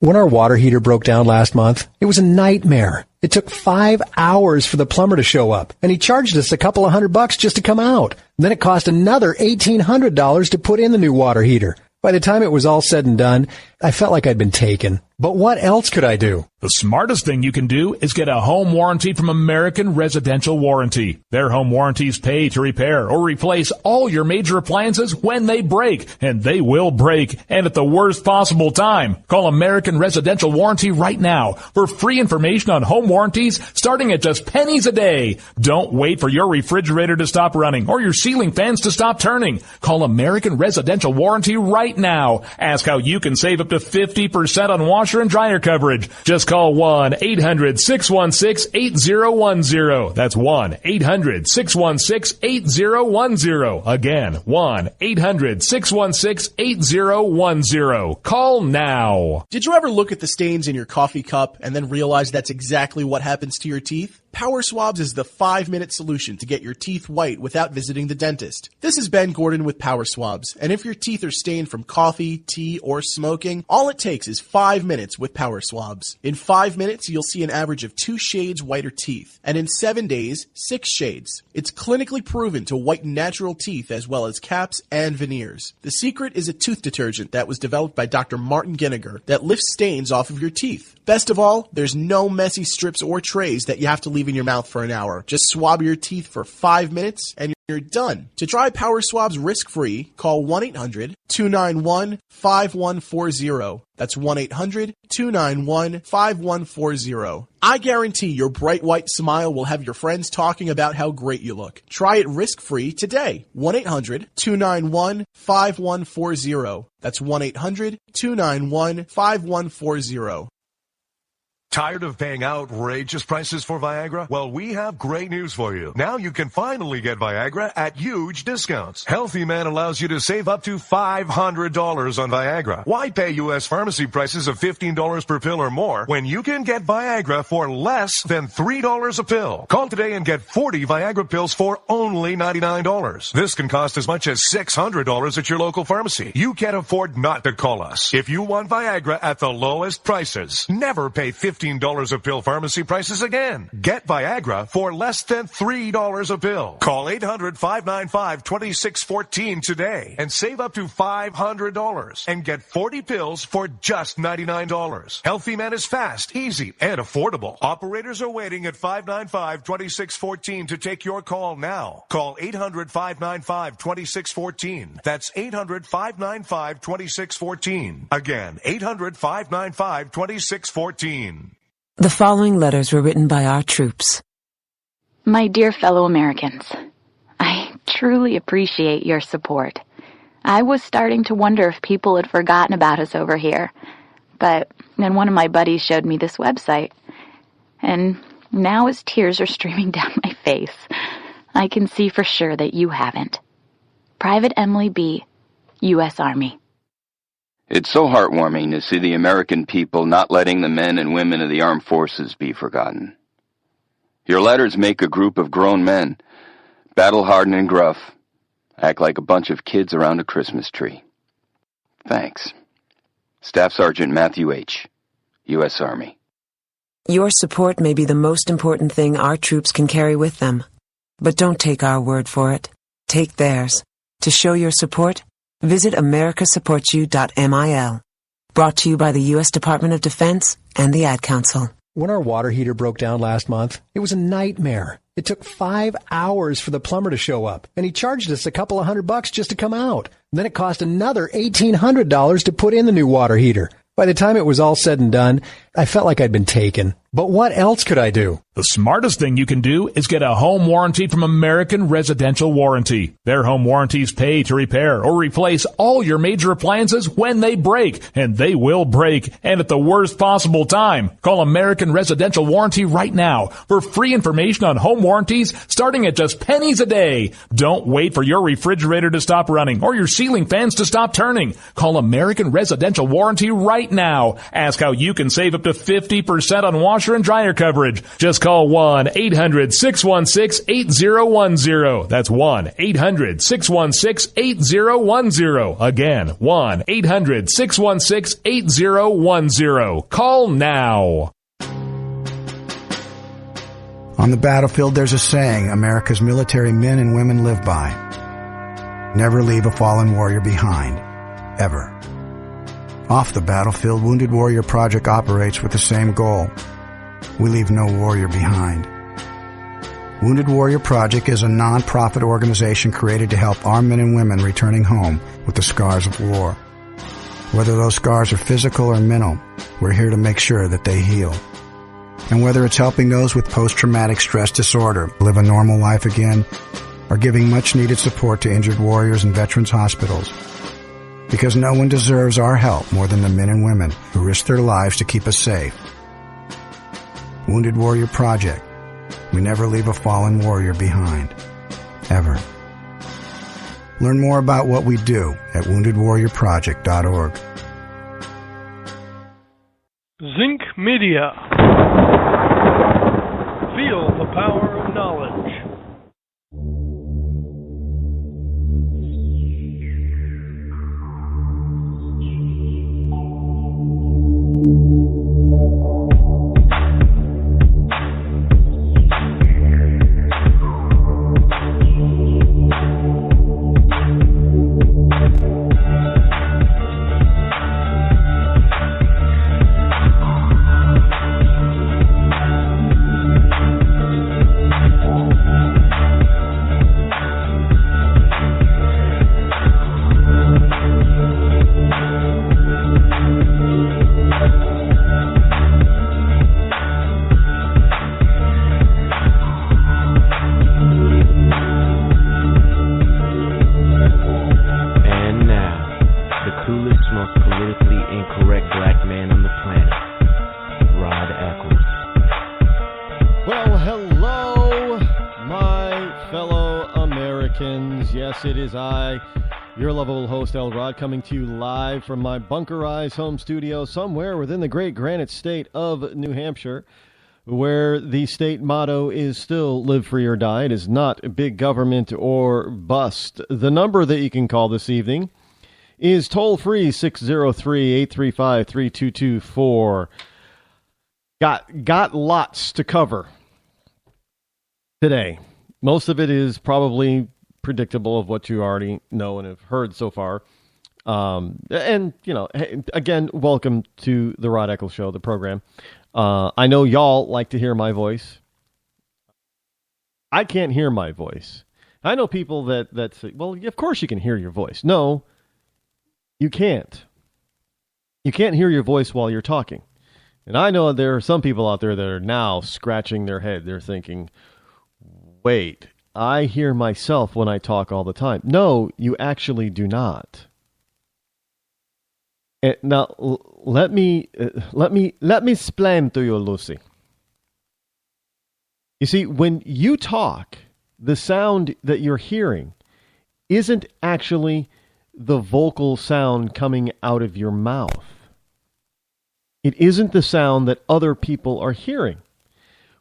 When our water heater broke down last month, it was a nightmare. It took 5 hours for the plumber to show up, and he charged us a couple of $100 just to come out. And then it cost another $1,800 to put in the new water heater. By the time it was all said and done, I felt like I'd been taken. But what else could I do? The smartest thing you can do is get a home warranty from American Residential Warranty. Their home warranties pay to repair or replace all your major appliances when they break, and they will break, and at the worst possible time. Call American Residential Warranty right now for free information on home warranties starting at just pennies a day. Don't wait for your refrigerator to stop running or your ceiling fans to stop turning. Call American Residential Warranty right now. Ask how you can save up to 50% on washer and dryer coverage. Just call 1-800-616-8010. That's 1-800-616-8010. Again, 1-800-616-8010. Call now. Did you ever look at the stains in your coffee cup and then realize that's exactly what happens to your teeth? Power Swabs is the 5-minute solution to get your teeth white without visiting the dentist. This is Ben Gordon with Power Swabs, and if your teeth are stained from coffee, tea, or smoking, all it takes is 5 minutes with Power Swabs. In 5 minutes, you'll see an average of 2 shades whiter teeth, and in 7 days, 6 shades. It's clinically proven to whiten natural teeth as well as caps and veneers. The secret is a tooth detergent that was developed by Dr. Martin Ginniger that lifts stains off of your teeth. Best of all, there's no messy strips or trays that you have to leave in your mouth for an hour. Just swab your teeth for 5 minutes and you're done. To try Power Swabs risk-free, call 1-800-291-5140. That's 1-800-291-5140. I guarantee your bright white smile will have your friends talking about how great you look. Try it risk-free today. 1-800-291-5140. That's 1-800-291-5140. Tired of paying outrageous prices for Viagra? Well, we have great news for you. Now you can finally get Viagra at huge discounts. Healthy Man allows you to save up to $500 on Viagra. Why pay U.S. pharmacy prices of $15 per pill or more when you can get Viagra for less than $3 a pill? Call today and get 40 Viagra pills for only $99. This can cost as much as $600 at your local pharmacy. You can't afford not to call us. If you want Viagra at the lowest prices, never pay $15 a pill pharmacy prices again. Get Viagra for less than $3 a pill. Call 800-595-2614 today and save up to $500 and get 40 pills for just $99. Healthy Man is fast, easy, and affordable. Operators are waiting at 595-2614 to take your call now. Call 800-595-2614. That's 800-595-2614. Again, 800-595-2614. The following letters were written by our troops. My dear fellow Americans, I truly appreciate your support. I was starting to wonder if people had forgotten about us over here, but then one of my buddies showed me this website, and now as tears are streaming down my face, I can see for sure that you haven't. Private Emily B., U.S. Army. It's so heartwarming to see the American people not letting the men and women of the armed forces be forgotten. Your letters make a group of grown men, battle-hardened and gruff, act like a bunch of kids around a Christmas tree. Thanks. Staff Sergeant Matthew H., U.S. Army. Your support may be the most important thing our troops can carry with them. But don't take our word for it. Take theirs. To show your support, visit americasupportsyou.mil. Brought to you by the U.S. Department of Defense and the Ad Council. When our water heater broke down last month, it was a nightmare. It took 5 hours for the plumber to show up, and he charged us a couple of $100 just to come out. And then it cost another $1,800 to put in the new water heater. By the time it was all said and done, I felt like I'd been taken. But what else could I do? The smartest thing you can do is get a home warranty from American Residential Warranty. Their home warranties pay to repair or replace all your major appliances when they break, and they will break, and at the worst possible time. Call American Residential Warranty right now for free information on home warranties starting at just pennies a day. Don't wait for your refrigerator to stop running or your ceiling fans to stop turning. Call American Residential Warranty right now. Ask how you can save up up to 50% on washer and dryer coverage. Just call 1-800-616-8010. That's 1-800-616-8010. Again, 1-800-616-8010. Call now. On the battlefield, there's a saying America's military men and women live by. Never leave a fallen warrior behind. Ever. Off the battlefield, Wounded Warrior Project operates with the same goal. We leave no warrior behind. Wounded Warrior Project is a non-profit organization created to help our men and women returning home with the scars of war. Whether those scars are physical or mental, we're here to make sure that they heal. And whether it's helping those with post-traumatic stress disorder live a normal life again, or giving much-needed support to injured warriors in veterans' hospitals. Because no one deserves our help more than the men and women who risk their lives to keep us safe. Wounded Warrior Project. We never leave a fallen warrior behind. Ever. Learn more about what we do at woundedwarriorproject.org. Zinc Media. Feel the power of knowledge. Rod, coming to you live from my bunkerized home studio somewhere within the great granite state of New Hampshire, where the state motto is still live free or die. It is not big government or bust. The number that you can call this evening is toll-free 603-835-3224. Got lots to cover today. Most of it is probably predictable of what you already know and have heard so far. And, you know, again, welcome to the Rod Eccles Show, the program. I know y'all like to hear my voice. I can't hear my voice. I know people that say, well, of course you can hear your voice. No, you can't. You can't hear your voice while you're talking. And I know there are some people out there that are now scratching their head. They're thinking, wait, I hear myself when I talk all the time. No, you actually do not. Now, let me explain to you, Lucy. You see, when you talk, the sound that you're hearing isn't actually the vocal sound coming out of your mouth. It isn't the sound that other people are hearing.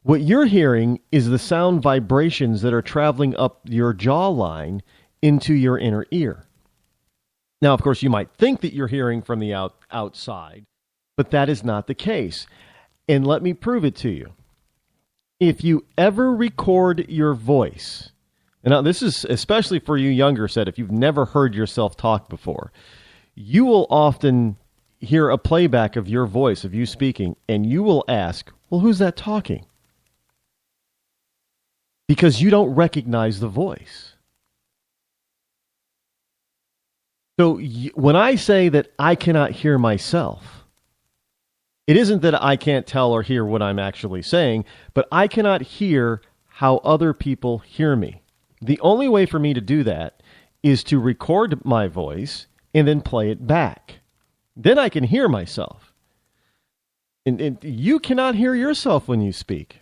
What you're hearing is the sound vibrations that are traveling up your jawline into your inner ear. Now, of course, you might think that you're hearing from the outside, but that is not the case. And let me prove it to you. If you ever record your voice, and now this is especially for you younger set, if you've never heard yourself talk before, you will often hear a playback of your voice, of you speaking, and you will ask, well, who's that talking? Because you don't recognize the voice. So when I say that I cannot hear myself, it isn't that I can't tell or hear what I'm actually saying, but I cannot hear how other people hear me. The only way for me to do that is to record my voice and then play it back. Then I can hear myself. And you cannot hear yourself when you speak.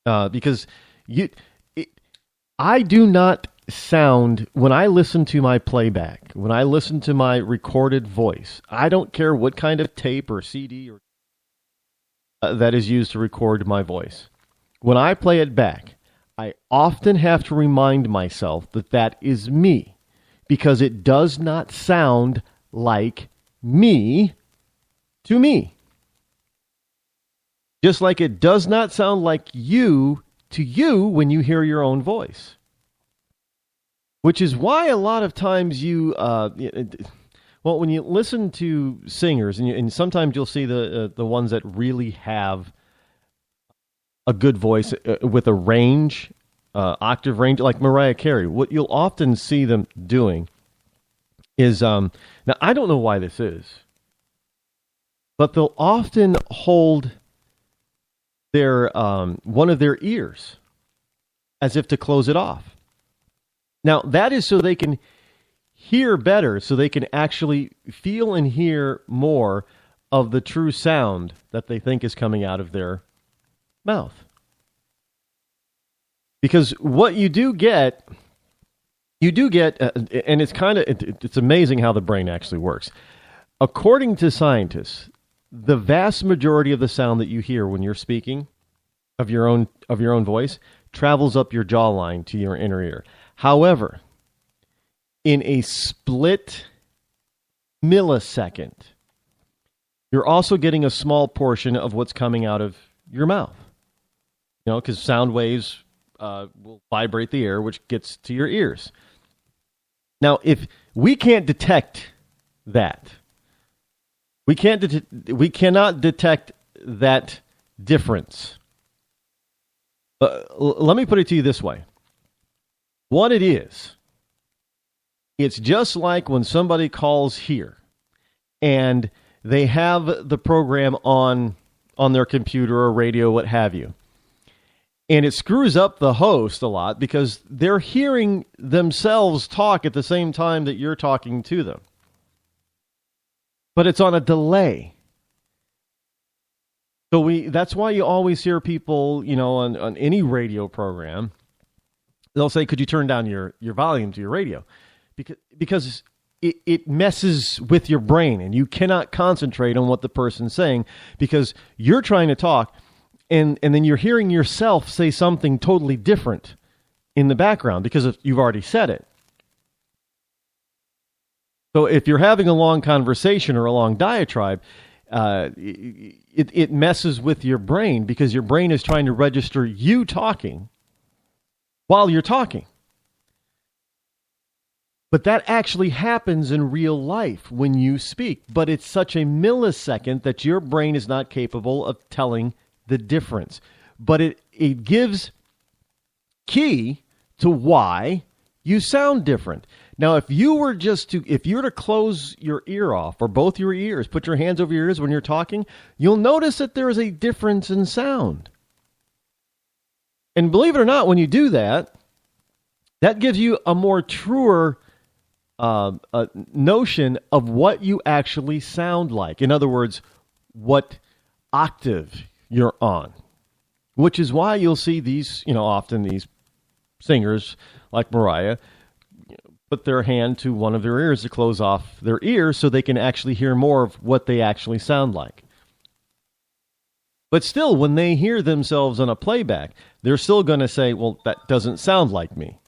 Because I do not sound, when I listen to my playback, when I listen to my recorded voice, I don't care what kind of tape or CD or that is used to record my voice. When I play it back, I often have to remind myself that that is me, because it does not sound like me to me. Just like it does not sound like you to you when you hear your own voice. Which is why a lot of times when you listen to singers, and sometimes you'll see the ones that really have a good voice with a range, octave range, like Mariah Carey, what you'll often see them doing is, now I don't know why this is, but they'll often hold their one of their ears as if to close it off. Now, that is so they can hear better, so they can actually feel and hear more of the true sound that they think is coming out of their mouth. Because what you do get, and it's amazing how the brain actually works. According to scientists, the vast majority of the sound that you hear when you're speaking of your own voice travels up your jawline to your inner ear. However, in a split millisecond, you're also getting a small portion of what's coming out of your mouth. Because sound waves will vibrate the air, which gets to your ears. Now, if we can't detect that, we cannot detect that difference. Let me put it to you this way. What it is, it's just like when somebody calls here and they have the program on their computer or radio, what have you. And it screws up the host a lot because they're hearing themselves talk at the same time that you're talking to them. But it's on a delay. So that's why you always hear people, on any radio program, they'll say, could you turn down your volume to your radio? Because it messes with your brain and you cannot concentrate on what the person's saying because you're trying to talk and then you're hearing yourself say something totally different in the background because you've already said it. So if you're having a long conversation or a long diatribe, it messes with your brain because your brain is trying to register you talking while you're talking. But that actually happens in real life when you speak. But it's such a millisecond that your brain is not capable of telling the difference. But it gives key to why you sound different. Now, if you were to close your ear off or both your ears, put your hands over your ears when you're talking, you'll notice that there is a difference in sound. And believe it or not, when you do that, that gives you a more truer notion of what you actually sound like. In other words, what octave you're on. Which is why you'll see these, often these singers like Mariah put their hand to one of their ears to close off their ears so they can actually hear more of what they actually sound like. But still, when they hear themselves on a playback, they're still going to say, well, that doesn't sound like me.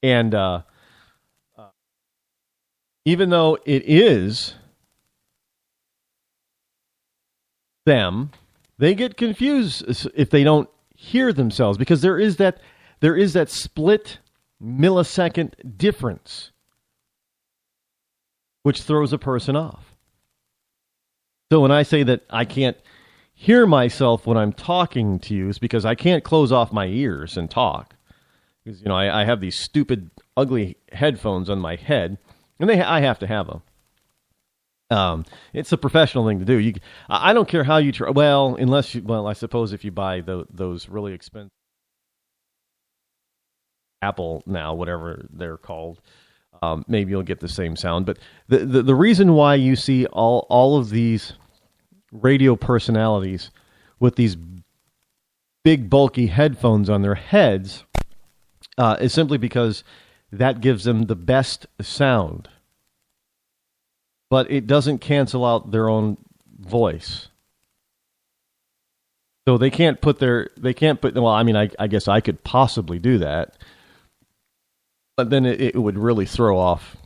And even though it is them, they get confused if they don't hear themselves because there is that split millisecond difference which throws a person off. So when I say that I can't hear myself when I'm talking to you, it's because I can't close off my ears and talk. Because I have these stupid, ugly headphones on my head, and I have to have them. It's a professional thing to do. I don't care how you try. Well, I suppose if you buy those really expensive Apple now, whatever they're called, maybe you'll get the same sound. But the reason why you see all of these radio personalities with these big bulky headphones on their heads is simply because that gives them the best sound. But it doesn't cancel out their own voice. So they can't put, well, I mean, I guess I could possibly do that, but then it would really throw off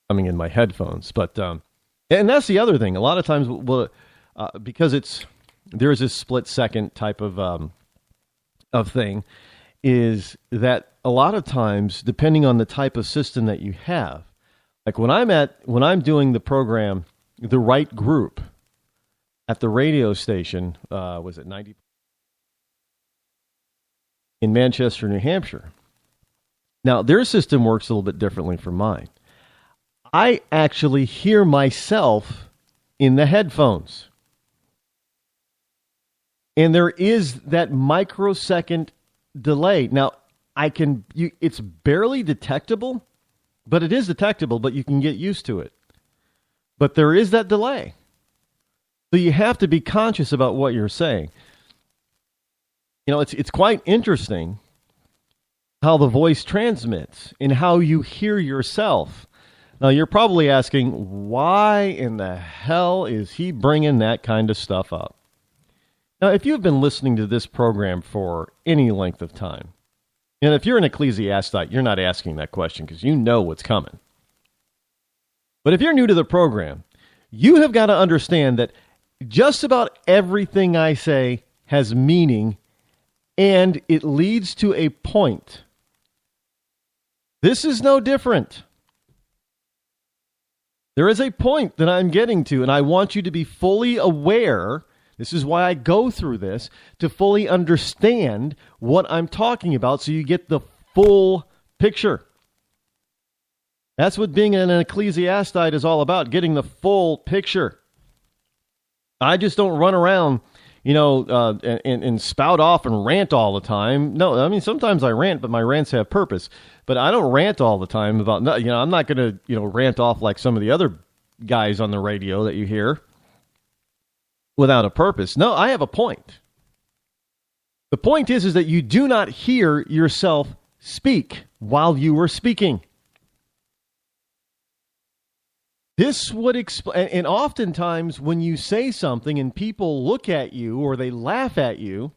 coming in my headphones. But, and that's the other thing. A lot of times, because there's this split second type of thing, is that a lot of times, depending on the type of system that you have, like when I'm doing the program, The Right Group, at the radio station, was it 90 in Manchester, New Hampshire. Now, their system works a little bit differently from mine. I actually hear myself in the headphones. And there is that microsecond delay. Now, it's barely detectable, but it is detectable, but you can get used to it. But there is that delay. So you have to be conscious about what you're saying. You know, it's quite interesting how the voice transmits and how you hear yourself. Now, you're probably asking, why in the hell is he bringing that kind of stuff up? Now, if you've been listening to this program for any length of time, and if you're an ecclesiastic, you're not asking that question because you know what's coming. But if you're new to the program, you have got to understand that just about everything I say has meaning, and it leads to a point. This is no different. There is a point that I'm getting to, and I want you to be fully aware. This is why I go through this, to fully understand what I'm talking about so you get the full picture. That's what being an ecclesiastic is all about, getting the full picture. I just don't run around, and spout off and rant all the time. No, I mean, sometimes I rant, but my rants have purpose. But I don't rant all the time about, I'm not going to, rant off like some of the other guys on the radio that you hear without a purpose. No, I have a point. The point is that you do not hear yourself speak while you are speaking. This would explain, and oftentimes when you say something and people look at you or they laugh at you,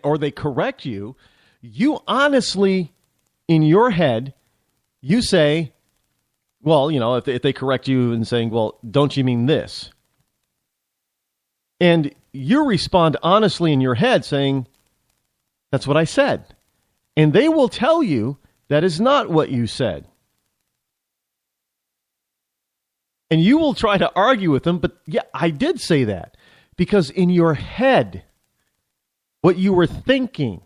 or they correct you, you honestly, in your head, you say, well, if they correct you and saying, well, don't you mean this? And you respond honestly in your head saying, that's what I said. And they will tell you that is not what you said. And you will try to argue with them, but yeah, I did say that. Because in your head, what you were thinking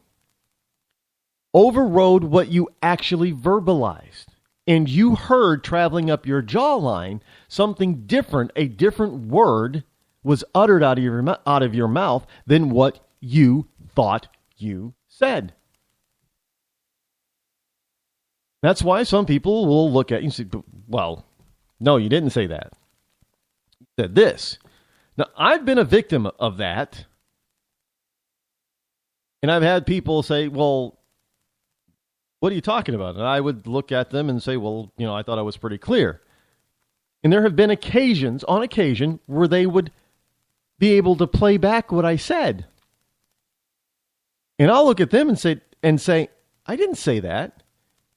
overrode what you actually verbalized. And you heard traveling up your jawline something different, a different word was uttered out of your mouth than what you thought you said. That's why some people will look at you and say, well, no, you didn't say that. You said this. Now, I've been a victim of that. And I've had people say, well, what are you talking about? And I would look at them and say, well, I thought I was pretty clear. And there have been on occasion, where they would be able to play back what I said. And I'll look at them and say, I didn't say that.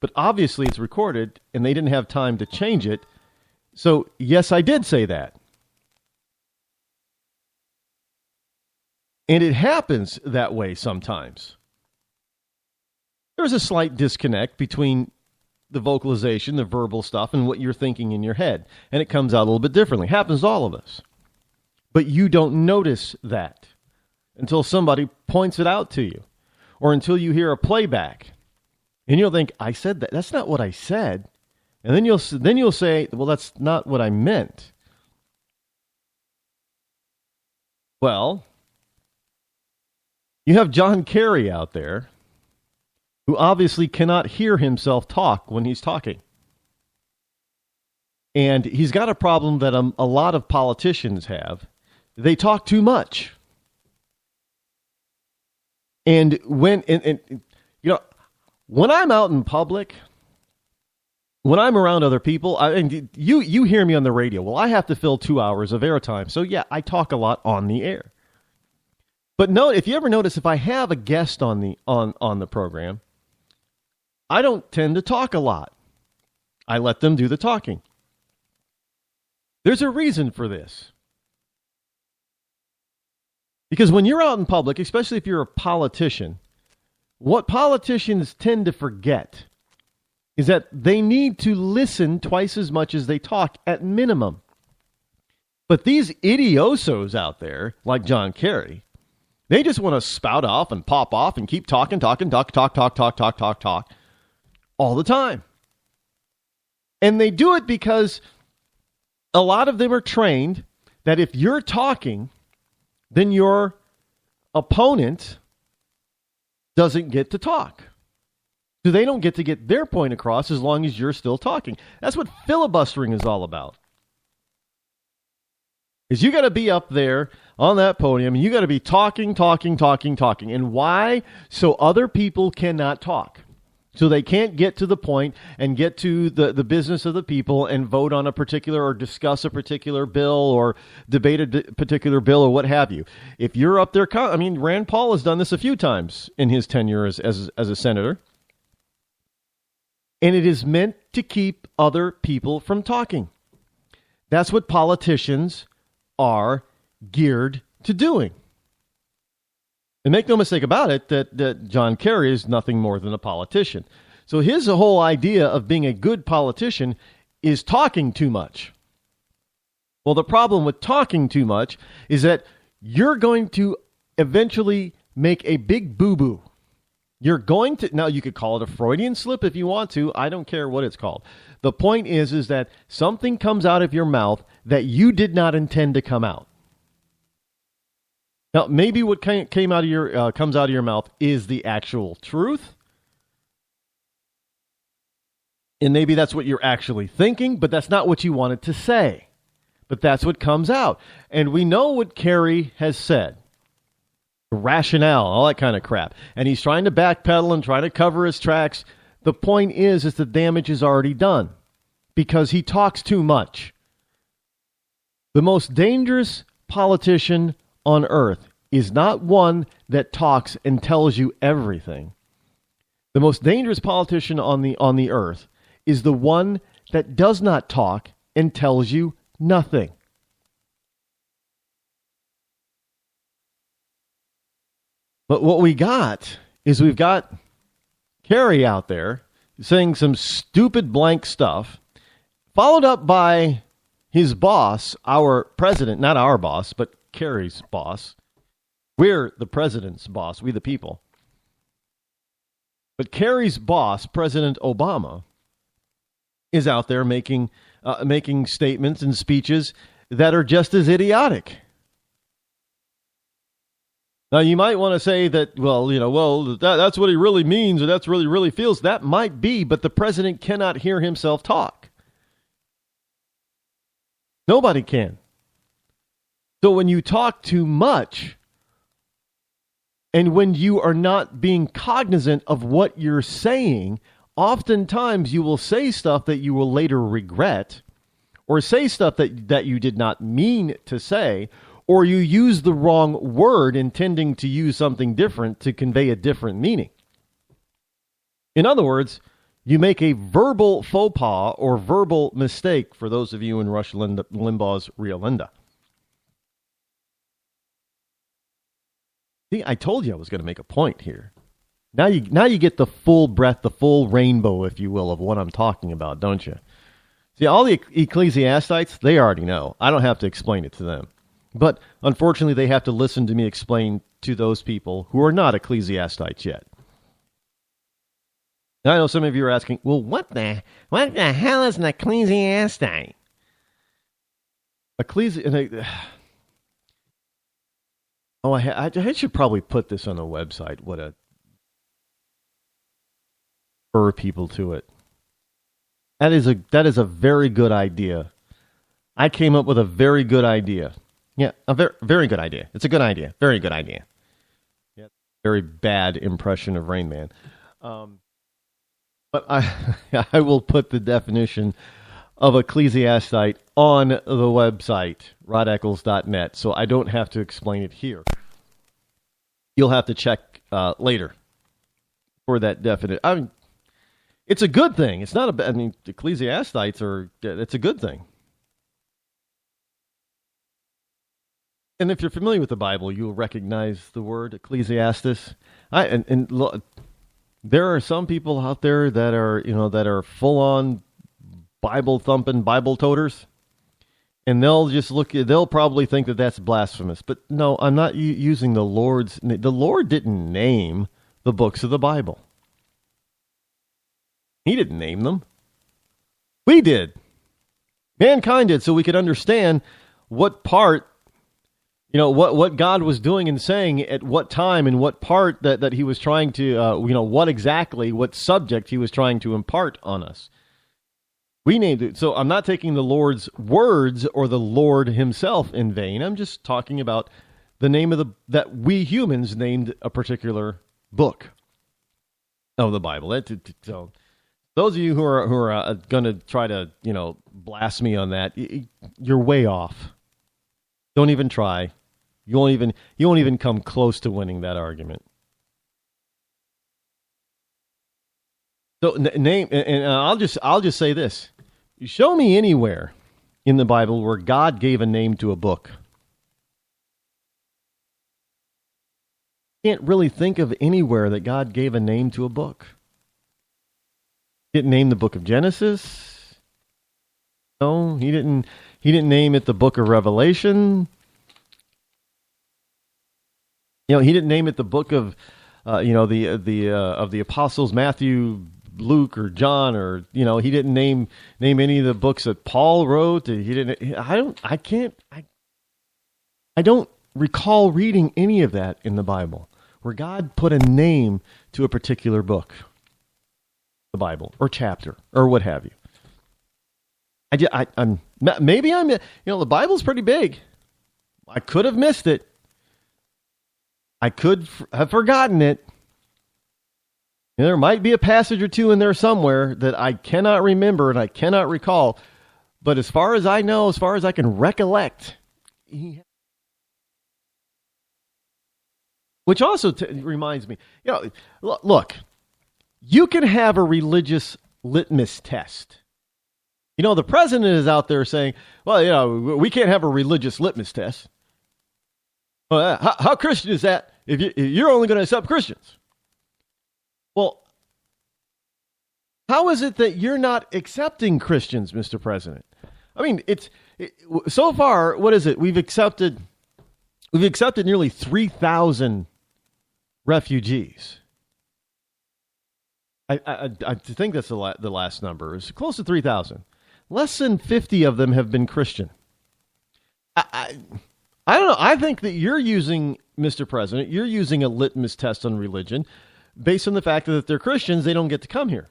But obviously it's recorded and they didn't have time to change it. So, yes, I did say that. And it happens that way sometimes. There's a slight disconnect between the vocalization, the verbal stuff, and what you're thinking in your head. And it comes out a little bit differently. It happens to all of us. But you don't notice that until somebody points it out to you. Or until you hear a playback. And you'll think, I said that. That's not what I said. And then you'll say, well, that's not what I meant. Well, you have John Kerry out there who obviously cannot hear himself talk when he's talking. And he's got a problem that a lot of politicians have. They talk too much. And when I'm out in public, when I'm around other people, and you hear me on the radio. Well, I have to fill 2 hours of airtime. So, yeah, I talk a lot on the air. But no, if you ever notice, if I have a guest on the program, I don't tend to talk a lot. I let them do the talking. There's a reason for this. Because when you're out in public, especially if you're a politician, what politicians tend to forget is that they need to listen twice as much as they talk at minimum. But these idiosos out there, like John Kerry, they just want to spout off and pop off and keep talking all the time. And they do it because a lot of them are trained that if you're talking, then your opponent doesn't get to talk. So they don't get to get their point across as long as you're still talking. That's what filibustering is all about. Is you got to be up there on that podium and you got to be talking. And why? So other people cannot talk. So they can't get to the point and get to the business of the people and vote on a particular or discuss a particular bill or debate a particular bill or what have you. If you're up there, Rand Paul has done this a few times in his tenure as a senator. And it is meant to keep other people from talking. That's what politicians are geared to doing. And make no mistake about it, that John Kerry is nothing more than a politician. So his whole idea of being a good politician is talking too much. Well, the problem with talking too much is that you're going to eventually make a big boo-boo. You're going to, now you could call it a Freudian slip if you want to. I don't care what it's called. The point is that something comes out of your mouth that you did not intend to come out. Now, maybe what comes out of your mouth is the actual truth. And maybe that's what you're actually thinking, but that's not what you wanted to say. But that's what comes out. And we know what Kerry has said. Rationale, all that kind of crap. And he's trying to backpedal and trying to cover his tracks. The point is the damage is already done because he talks too much. The most dangerous politician on earth is not one that talks and tells you everything. The most dangerous politician on the earth is the one that does not talk and tells you nothing. But what we've got Kerry out there saying some stupid blank stuff, followed up by his boss, our president, not our boss, but Kerry's boss. We're the president's boss, we the people. But Kerry's boss, President Obama, is out there making statements and speeches that are just as idiotic. Now, you might want to say that, that's what he really means or that's what he really feels. That might be, but the president cannot hear himself talk. Nobody can. So when you talk too much and when you are not being cognizant of what you're saying, oftentimes you will say stuff that you will later regret or say stuff that you did not mean to say, or you use the wrong word intending to use something different to convey a different meaning. In other words, you make a verbal faux pas or verbal mistake for those of you in Rush Limbaugh's Rio Linda. See, I told you I was going to make a point here. Now you get the full breadth, the full rainbow, if you will, of what I'm talking about, don't you? See, all the ecclesiastites, they already know. I don't have to explain it to them. But unfortunately, they have to listen to me explain to those people who are not ecclesiastites yet. And I know some of you are asking, well, what the hell is an ecclesiastic? I should probably put this on the website. Refer people to it. That is a very good idea. I came up with a very good idea. Yeah, a very, very good idea. It's a good idea. Very good idea. Yeah, very bad impression of Rain Man. But I will put the definition of ecclesiastite on the website, rodeccles.net, so I don't have to explain it here. You'll have to check later for that definite. I mean, it's a good thing. It's not a. I mean, ecclesiastites are. It's a good thing. And if you're familiar with the Bible, you'll recognize the word Ecclesiastes. There are some people out there that are full-on Bible thumping Bible toters, and they'll probably think that that's blasphemous. But no, I'm not using the Lord's. The Lord didn't name the books of the Bible. He didn't name them. We did. Mankind did, so we could understand what part, what God was doing and saying at what time and what part that he was trying to, what subject he was trying to impart on us. We named it. So I'm not taking the Lord's words or the Lord himself in vain. I'm just talking about the name that we humans named a particular book of the Bible. So those of you who are going to try to, blast me on that, you're way off. Don't even try. You won't even come close to winning that argument. So name, and I'll just say this: show me anywhere in the Bible where God gave a name to a book. Can't really think of anywhere that God gave a name to a book. He didn't name the book of Genesis. No, he didn't name it the book of Revelation. He didn't name it the book of, of the apostles Matthew, Luke, or John, or he didn't name any of the books that Paul wrote. He didn't. I don't recall reading any of that in the Bible where God put a name to a particular book, the Bible, or chapter, or what have you. The Bible's pretty big. I could have missed it. I could have forgotten it. There might be a passage or two in there somewhere that I cannot remember and I cannot recall. But as far as I know, as far as I can recollect, which also reminds me, look, you can have a religious litmus test. The president is out there saying, well, we can't have a religious litmus test. Well, how Christian is that if you're only going to accept Christians? Well, how is it that you're not accepting Christians, Mr. President? I mean, so far, what is it? We've accepted nearly 3,000 refugees. I think that's the last number. It's close to 3,000. Less than 50 of them have been Christian. I don't know. I think that you're using, Mr. President, you're using a litmus test on religion based on the fact that if they're Christians, they don't get to come here.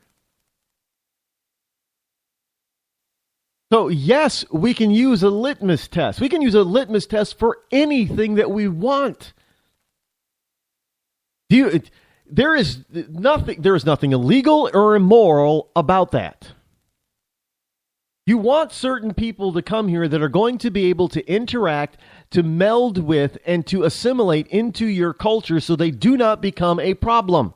So, yes, we can use a litmus test. We can use a litmus test for anything that we want. There is nothing illegal or immoral about that. You want certain people to come here that are going to be able to interact, to meld with, and to assimilate into your culture so they do not become a problem.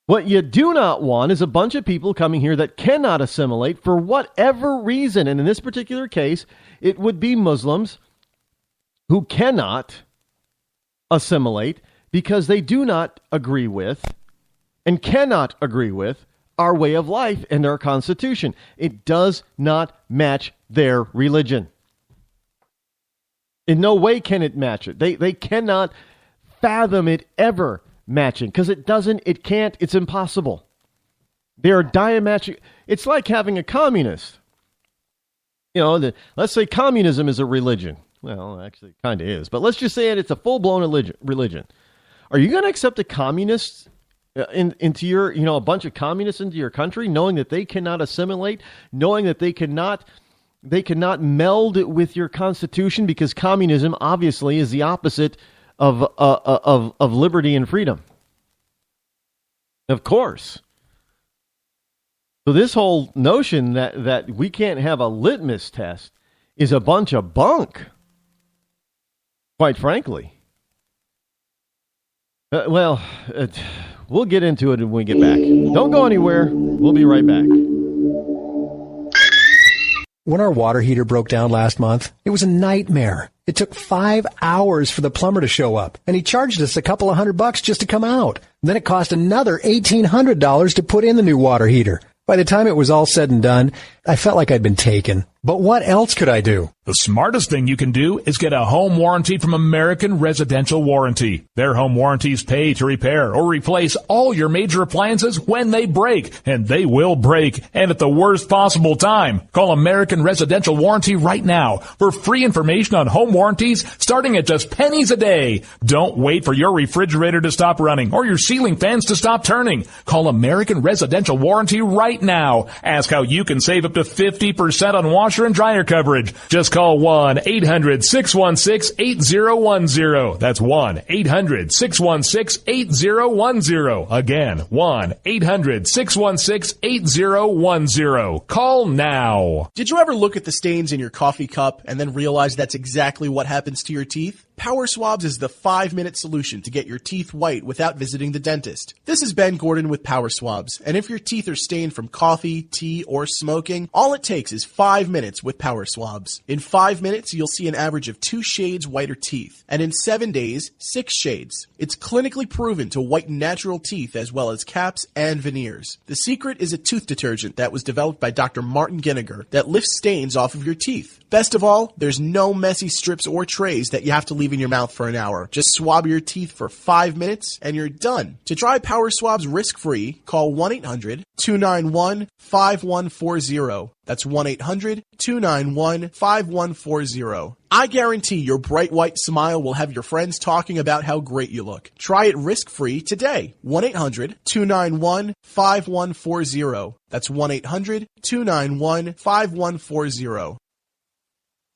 What you do not want is a bunch of people coming here that cannot assimilate for whatever reason. And in this particular case, it would be Muslims who cannot assimilate because they do not agree with and cannot agree with our way of life and our Constitution. It does not match their religion. In no way can it match it. They cannot fathom it ever matching because it can't, it's impossible. They are diametric. It's like having a communist. Let's say communism is a religion. Well, actually, it kind of is. But let's just say it's a full-blown religion. Are you going to accept a communist into your, a bunch of communists into your country, knowing that they cannot assimilate, knowing that they cannot meld with your Constitution because communism obviously is the opposite of liberty and freedom? Of course. So this whole notion that we can't have a litmus test is a bunch of bunk, quite frankly. We'll get into it when we get back. Don't go anywhere. We'll be right back. When our water heater broke down last month, it was a nightmare. It took 5 hours for the plumber to show up, and he charged us a couple of $100 just to come out. And then it cost another $1,800 to put in the new water heater. By the time it was all said and done, I felt like I'd been taken. But what else could I do? The smartest thing you can do is get a home warranty from American Residential Warranty. Their home warranties pay to repair or replace all your major appliances when they break, and they will break, and at the worst possible time. Call American Residential Warranty right now for free information on home warranties starting at just pennies a day. Don't wait for your refrigerator to stop running or your ceiling fans to stop turning. Call American Residential Warranty right now. Ask how you can save up to 50% on washer and dryer coverage. Just call 1-800-616-8010. That's 1-800-616-8010. Again, 1-800-616-8010. Call now. Did you ever look at the stains in your coffee cup and then realize that's exactly what happens to your teeth? Power Swabs is the 5-minute solution to get your teeth white without visiting the dentist. This is Ben Gordon with Power Swabs, and if your teeth are stained from coffee, tea, or smoking, all it takes is 5 minutes with Power Swabs. In 5 minutes, you'll see an average of 2 shades whiter teeth, and in 7 days, 6 shades. It's clinically proven to whiten natural teeth as well as caps and veneers. The secret is a tooth detergent that was developed by Dr. Martin Ginniger that lifts stains off of your teeth. Best of all, there's no messy strips or trays that you have to leave in your mouth for an hour. Just swab your teeth for 5 minutes and you're done. To try Power Swabs risk-free, call 1-800-291-5140. That's 1-800-291-5140. I guarantee your bright white smile will have your friends talking about how great you look. Try it risk-free today. 1-800-291-5140. That's 1-800-291-5140.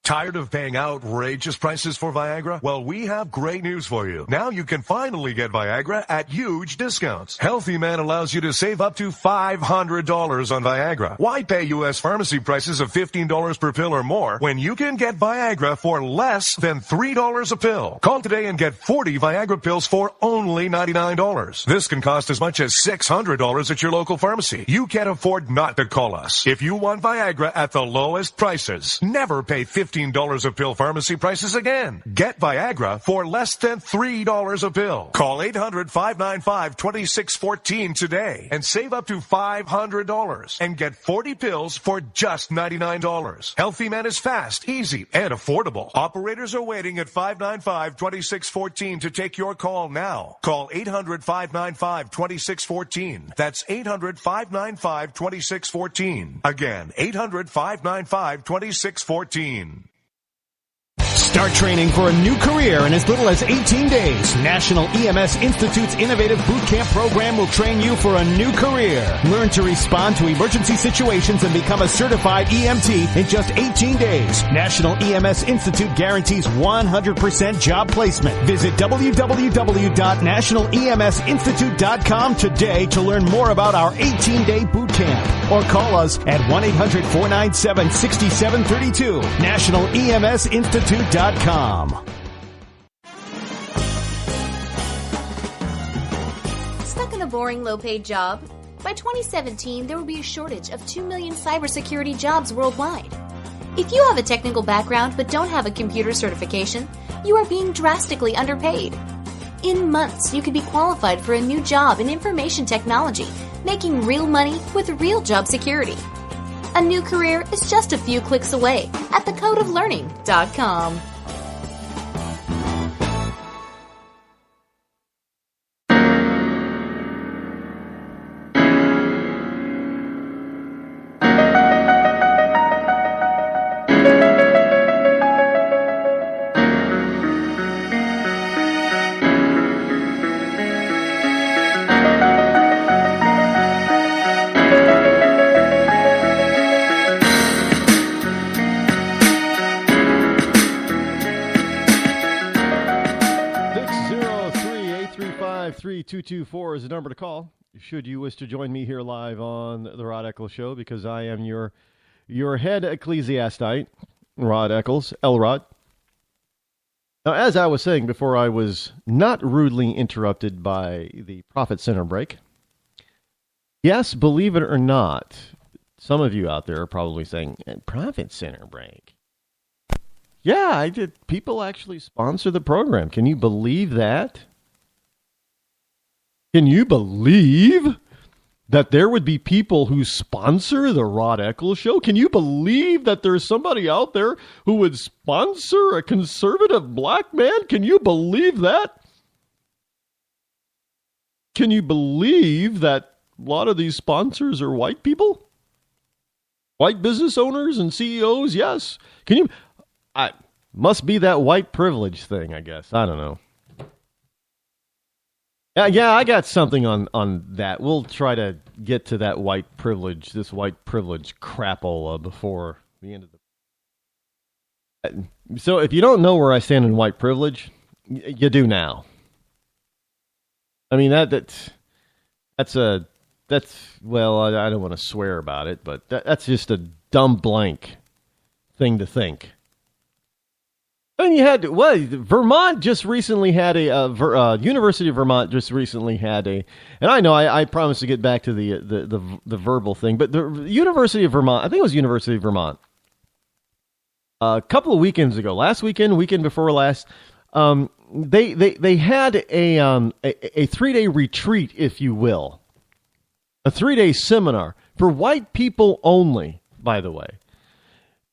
Tired of paying outrageous prices for Viagra? Well, we have great news for you. Now you can finally get Viagra at huge discounts. Healthy Man allows you to save up to $500 on Viagra. Why pay U.S. pharmacy prices of $15 per pill or more when you can get Viagra for less than $3 a pill? Call today and get 40 Viagra pills for only $99. This can cost as much as $600 at your local pharmacy. You can't afford not to call us. If you want Viagra at the lowest prices, never pay $15 a pill pharmacy prices again. Get Viagra for less than $3 a pill. Call 800-595-2614 today and save up to $500 and get 40 pills for just $99. Healthy Man is fast, easy, and affordable. Operators are waiting at 595-2614 to take your call now. Call 800-595-2614. That's 800-595-2614. Again, 800-595-2614. Start training for a new career in as little as 18 days. National EMS Institute's innovative boot camp program will train you for a new career. Learn to respond to emergency situations and become a certified EMT in just 18 days. National EMS Institute guarantees 100% job placement. Visit www.nationaleMSinstitute.com today to learn more about our 18-day boot camp. Or call us at 1-800-497-6732. NationalEMSinstitute.com. Stuck in a boring, low-paid job? By 2017, there will be a shortage of 2 million cybersecurity jobs worldwide. If you have a technical background but don't have a computer certification, you are being drastically underpaid. In months, you could be qualified for a new job in information technology, making real money with real job security. A new career is just a few clicks away at thecodeoflearning.com. Three 224 is the number to call. should you wish to join me here live on the Rod Eccles Show, because I am your head ecclesiastite, Rod Eccles, Elrod. Now, as I was saying before I was not rudely interrupted by the Profit Center break, yes, believe it or not, some of you out there are probably saying, Profit Center break. Yeah, I did. People actually sponsor the program. Can you believe that? Can you believe that there would be people who sponsor the Rod Eccles Show? Can you believe that there's somebody out there who would sponsor a conservative black man? Can you believe that? Can you believe that a lot of these sponsors are white people? White business owners and CEOs? Yes. Can you... must be that white privilege thing, I guess. I don't know. Yeah, I got something on that. We'll try to get to that this white privilege crapola before the end of the... So if you don't know where I stand in white privilege, you do now. I mean, well, I don't want to swear about it, but that's just a dumb blank thing to think. And you had, Vermont just recently had University of Vermont just recently had and I know I promised to get back to the verbal thing, but the University of Vermont, I think it was University of Vermont, a couple of weekends ago, last weekend before last, they had a 3-day retreat, if you will, a 3-day seminar for white people only, by the way.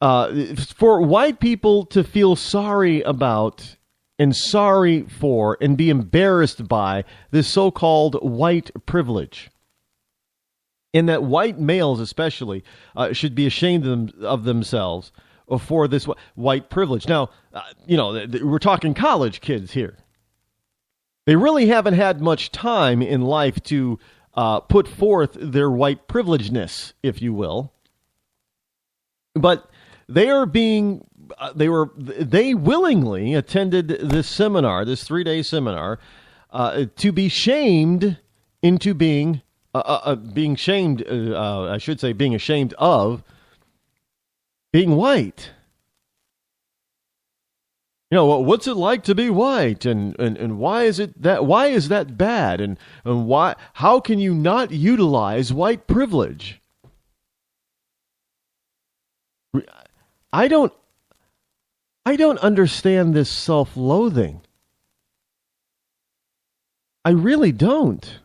For white people to feel sorry about and sorry for and be embarrassed by this so-called white privilege. And that white males especially should be ashamed of themselves for this white privilege. Now, we're talking college kids here. They really haven't had much time in life to put forth their white privilegeness, if you will. But they willingly attended this seminar, this 3-day seminar, to be shamed into being ashamed of being white. What's it like to be white, and why is that bad, and how can you not utilize white privilege? I don't understand this self-loathing. I really don't.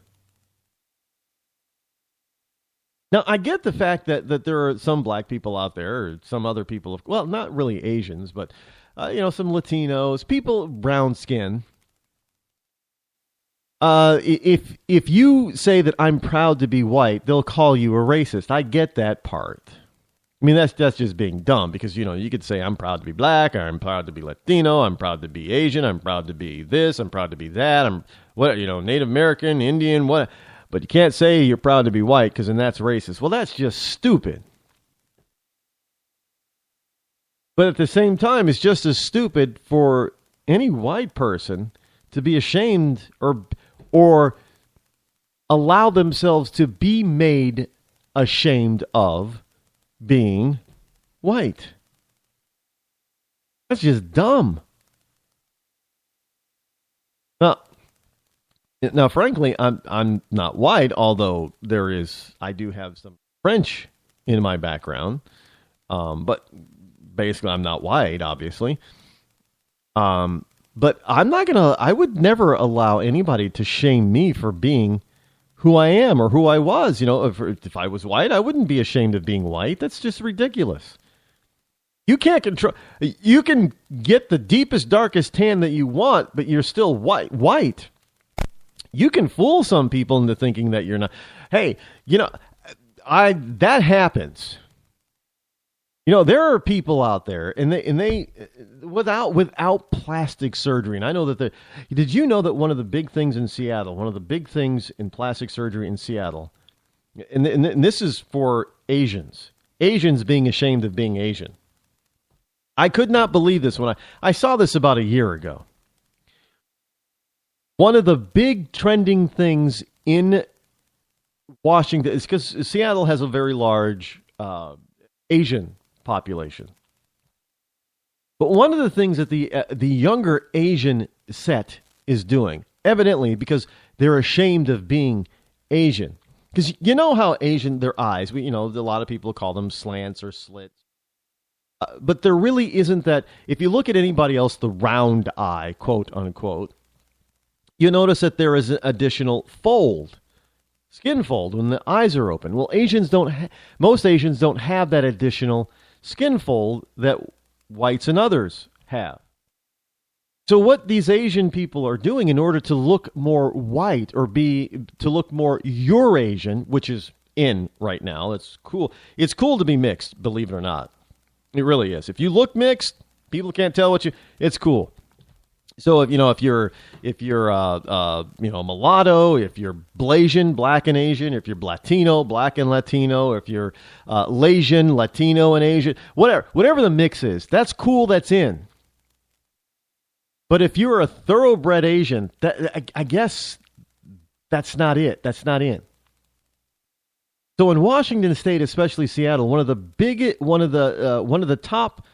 Now, I get the fact that there are some black people out there, or some other people, not really Asians, but, some Latinos, people, brown skin. If you say that I'm proud to be white, they'll call you a racist. I get that part. I mean, that's just being dumb, because, you could say I'm proud to be black, or I'm proud to be Latino, I'm proud to be Asian, I'm proud to be this, I'm proud to be that, I'm Native American, Indian, what, but you can't say you're proud to be white, because then that's racist. Well, that's just stupid. But at the same time, it's just as stupid for any white person to be ashamed or allow themselves to be made ashamed of being white. That's just dumb. Now, frankly, I'm not white, although I do have some French in my background. But basically, I'm not white, obviously. But I would never allow anybody to shame me for being who I am or who I was. If I was white, I wouldn't be ashamed of being white. That's just ridiculous. You can't control. You can get the deepest, darkest tan that you want, but you're still white. You can fool some people into thinking that you're not. Hey, that happens. There are people out there, and they without plastic surgery. And I know that did you know that one of the big things in Seattle, one of the big things in plastic surgery in Seattle, and this is for Asians being ashamed of being Asian. I could not believe this when I saw this about a year ago. One of the big trending things in Washington, it's because Seattle has a very large Asian population. But one of the things that the younger Asian set is doing, evidently because they're ashamed of being Asian, because you know how Asian, their eyes, a lot of people call them slants or slits. But there really isn't that. If you look at anybody else, the round eye, quote unquote, you notice that there is an additional fold, skin fold, when the eyes are open. Well, most Asians don't have that additional skin fold that whites and others have. So what these Asian people are doing in order to look more white or to look more Eurasian, which is in right now, it's cool. It's cool to be mixed, believe it or not. It really is. If you look mixed, people can't tell it's cool. So if you're mulatto, if you're Blasian, black and Asian, if you're Latino, black and Latino, if you're Lasian, Latino and Asian, whatever the mix is, that's cool, that's in. But if you're a thoroughbred Asian, I guess that's not it. That's not in. So in Washington State, especially Seattle, one of the top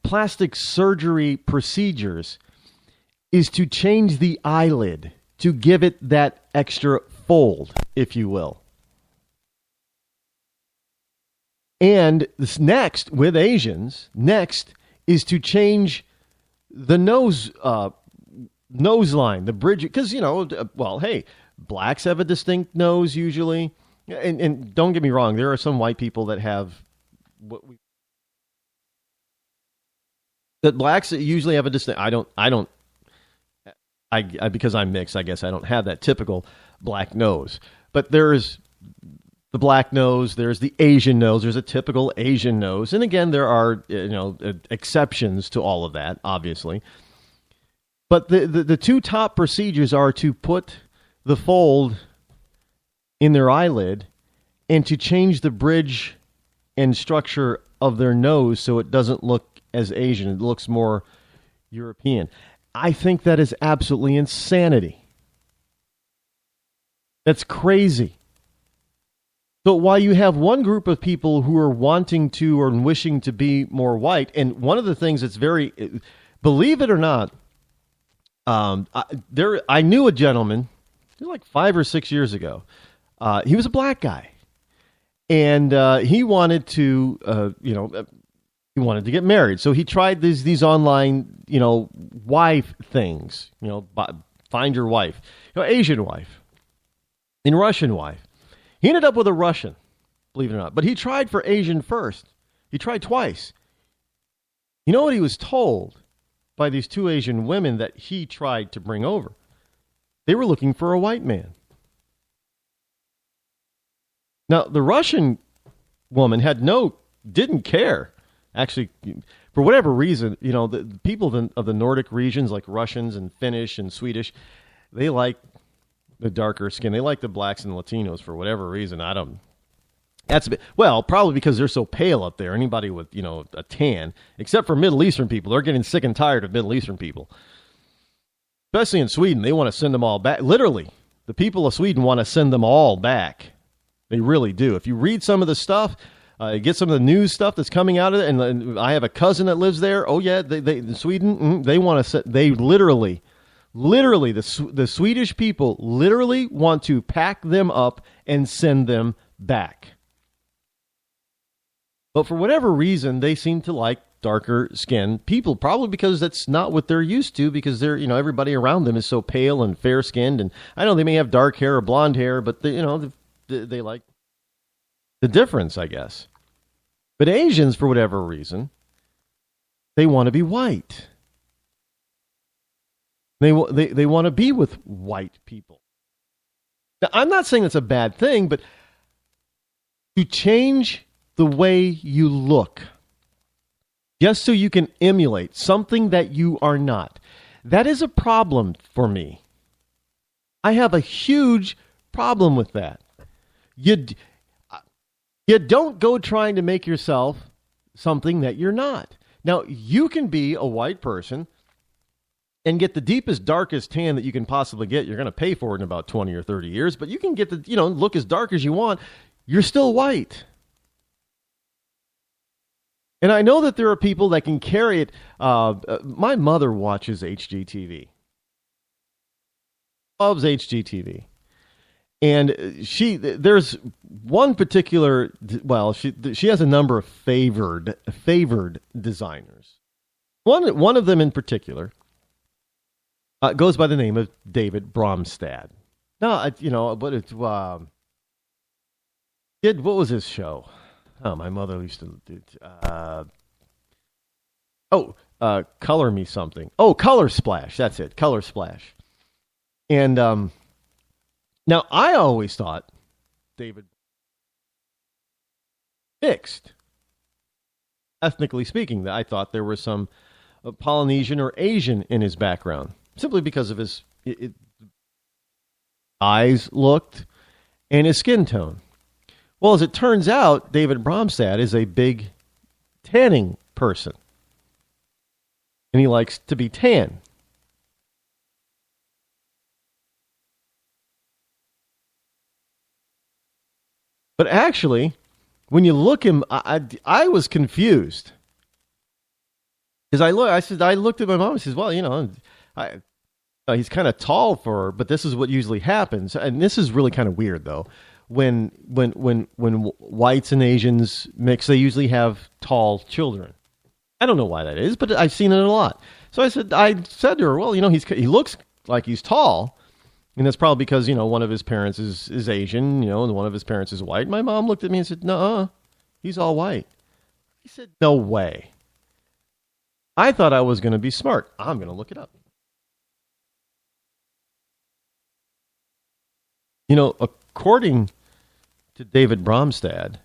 plastic surgery procedures is to change the eyelid to give it that extra fold, if you will. And this next, with Asians, is to change the nose line, the bridge, because, hey, blacks have a distinct nose usually. And don't get me wrong, there are some white people that have that blacks usually have a distinct. Because I'm mixed, I guess I don't have that typical black nose. But there's the black nose, there's the Asian nose, there's a typical Asian nose, and again there are exceptions to all of that, obviously. But the two top procedures are to put the fold in their eyelid and to change the bridge and structure of their nose so it doesn't look as Asian. It looks more European. I think that is absolutely insanity. That's crazy. So while you have one group of people who are wanting to or wishing to be more white, and one of the things that's very, believe it or not, I knew a gentleman, like 5 or 6 years ago. He was a black guy, and he wanted to, he wanted to get married. So he tried these online, wife things, find your wife, Asian wife, and Russian wife. He ended up with a Russian, believe it or not, but he tried for Asian first. He tried twice. You know what he was told by these two Asian women that he tried to bring over? They were looking for a white man. Now, the Russian woman didn't care. Actually, for whatever reason, the people of the Nordic regions, like Russians and Finnish and Swedish, they like the darker skin. They like the blacks and Latinos for whatever reason. Probably because they're so pale up there. Anybody with, a tan, except for Middle Eastern people, they're getting sick and tired of Middle Eastern people. Especially in Sweden, they want to send them all back. Literally, the people of Sweden want to send them all back. They really do. If you read some of the stuff, get some of the news stuff that's coming out of it, and I have a cousin that lives there. Oh yeah, they in Sweden, they want to. They literally, the Swedish people literally want to pack them up and send them back. But for whatever reason, they seem to like darker skinned people, probably because that's not what they're used to, because they're, everybody around them is so pale and fair skinned. And I know they may have dark hair or blonde hair, but they like the difference, I guess. But Asians, for whatever reason, they want to be white. They want to be with white people. Now, I'm not saying that's a bad thing, but to change the way you look, just so you can emulate something that you are not, that is a problem for me. I have a huge problem with that. You don't go trying to make yourself something that you're not. Now, you can be a white person and get the deepest, darkest tan that you can possibly get. You're going to pay for it in about 20 or 30 years, but you can get the, look as dark as you want. You're still white. And I know that there are people that can carry it. My mother watches HGTV. Loves HGTV. And there's one particular, she has a number of favored designers. One of them in particular goes by the name of David Bromstad. Now, what was his show? Oh, my mother used to do. Color Me Something. Oh, Color Splash. That's it. Color Splash. And now I always thought David mixed. Ethnically speaking, I thought there was some Polynesian or Asian in his background, simply because of his eyes looked and his skin tone. Well, as it turns out, David Bromstad is a big tanning person. And he likes to be tan. But actually, when you look him, I was confused. Because I looked at my mom and says, well, he's kind of tall for her, but this is what usually happens. And this is really kind of weird, though. When whites and Asians mix, they usually have tall children. I don't know why that is, but I've seen it a lot. So I said to her, well, he looks like he's tall, and that's probably because one of his parents is Asian, and one of his parents is white. My mom looked at me and said, "No, he's all white." I said, "No way." I thought I was going to be smart. I'm going to look it up. According to David Bromstad,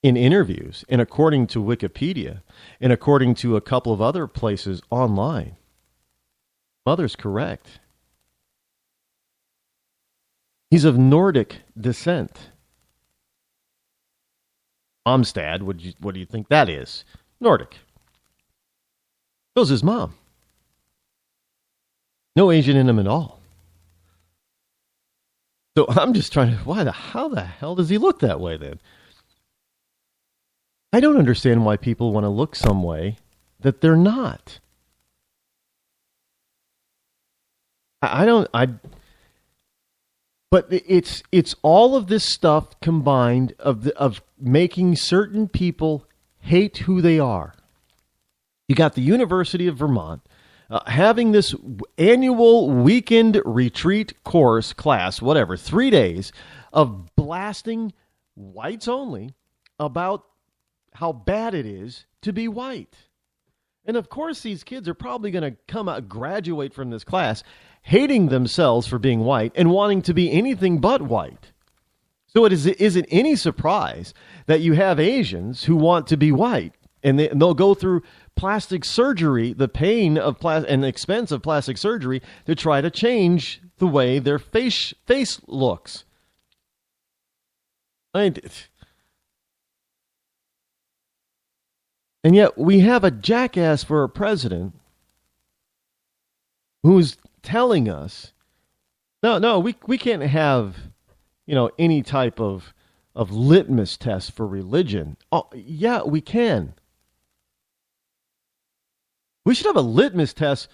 in interviews, and according to Wikipedia, and according to a couple of other places online, mother's correct. He's of Nordic descent. Bromstad, what do you think that is? Nordic. So's his mom. No Asian in him at all. So I'm just trying to, how the hell does he look that way then? I don't understand why people want to look some way that they're not. But it's all of this stuff combined of making certain people hate who they are. You got the University of Vermont having this annual weekend retreat course, class, whatever, 3 days of blasting whites only about how bad it is to be white. And of course, these kids are probably going to graduate from this class hating themselves for being white and wanting to be anything but white. So it isn't any surprise that you have Asians who want to be white, and they'll go through plastic surgery, the pain of and the expense of plastic surgery to try to change the way their face looks. And yet we have a jackass for a president who's telling us, no, we can't have, any type of litmus test for religion. Oh, yeah, we can. We should have a litmus test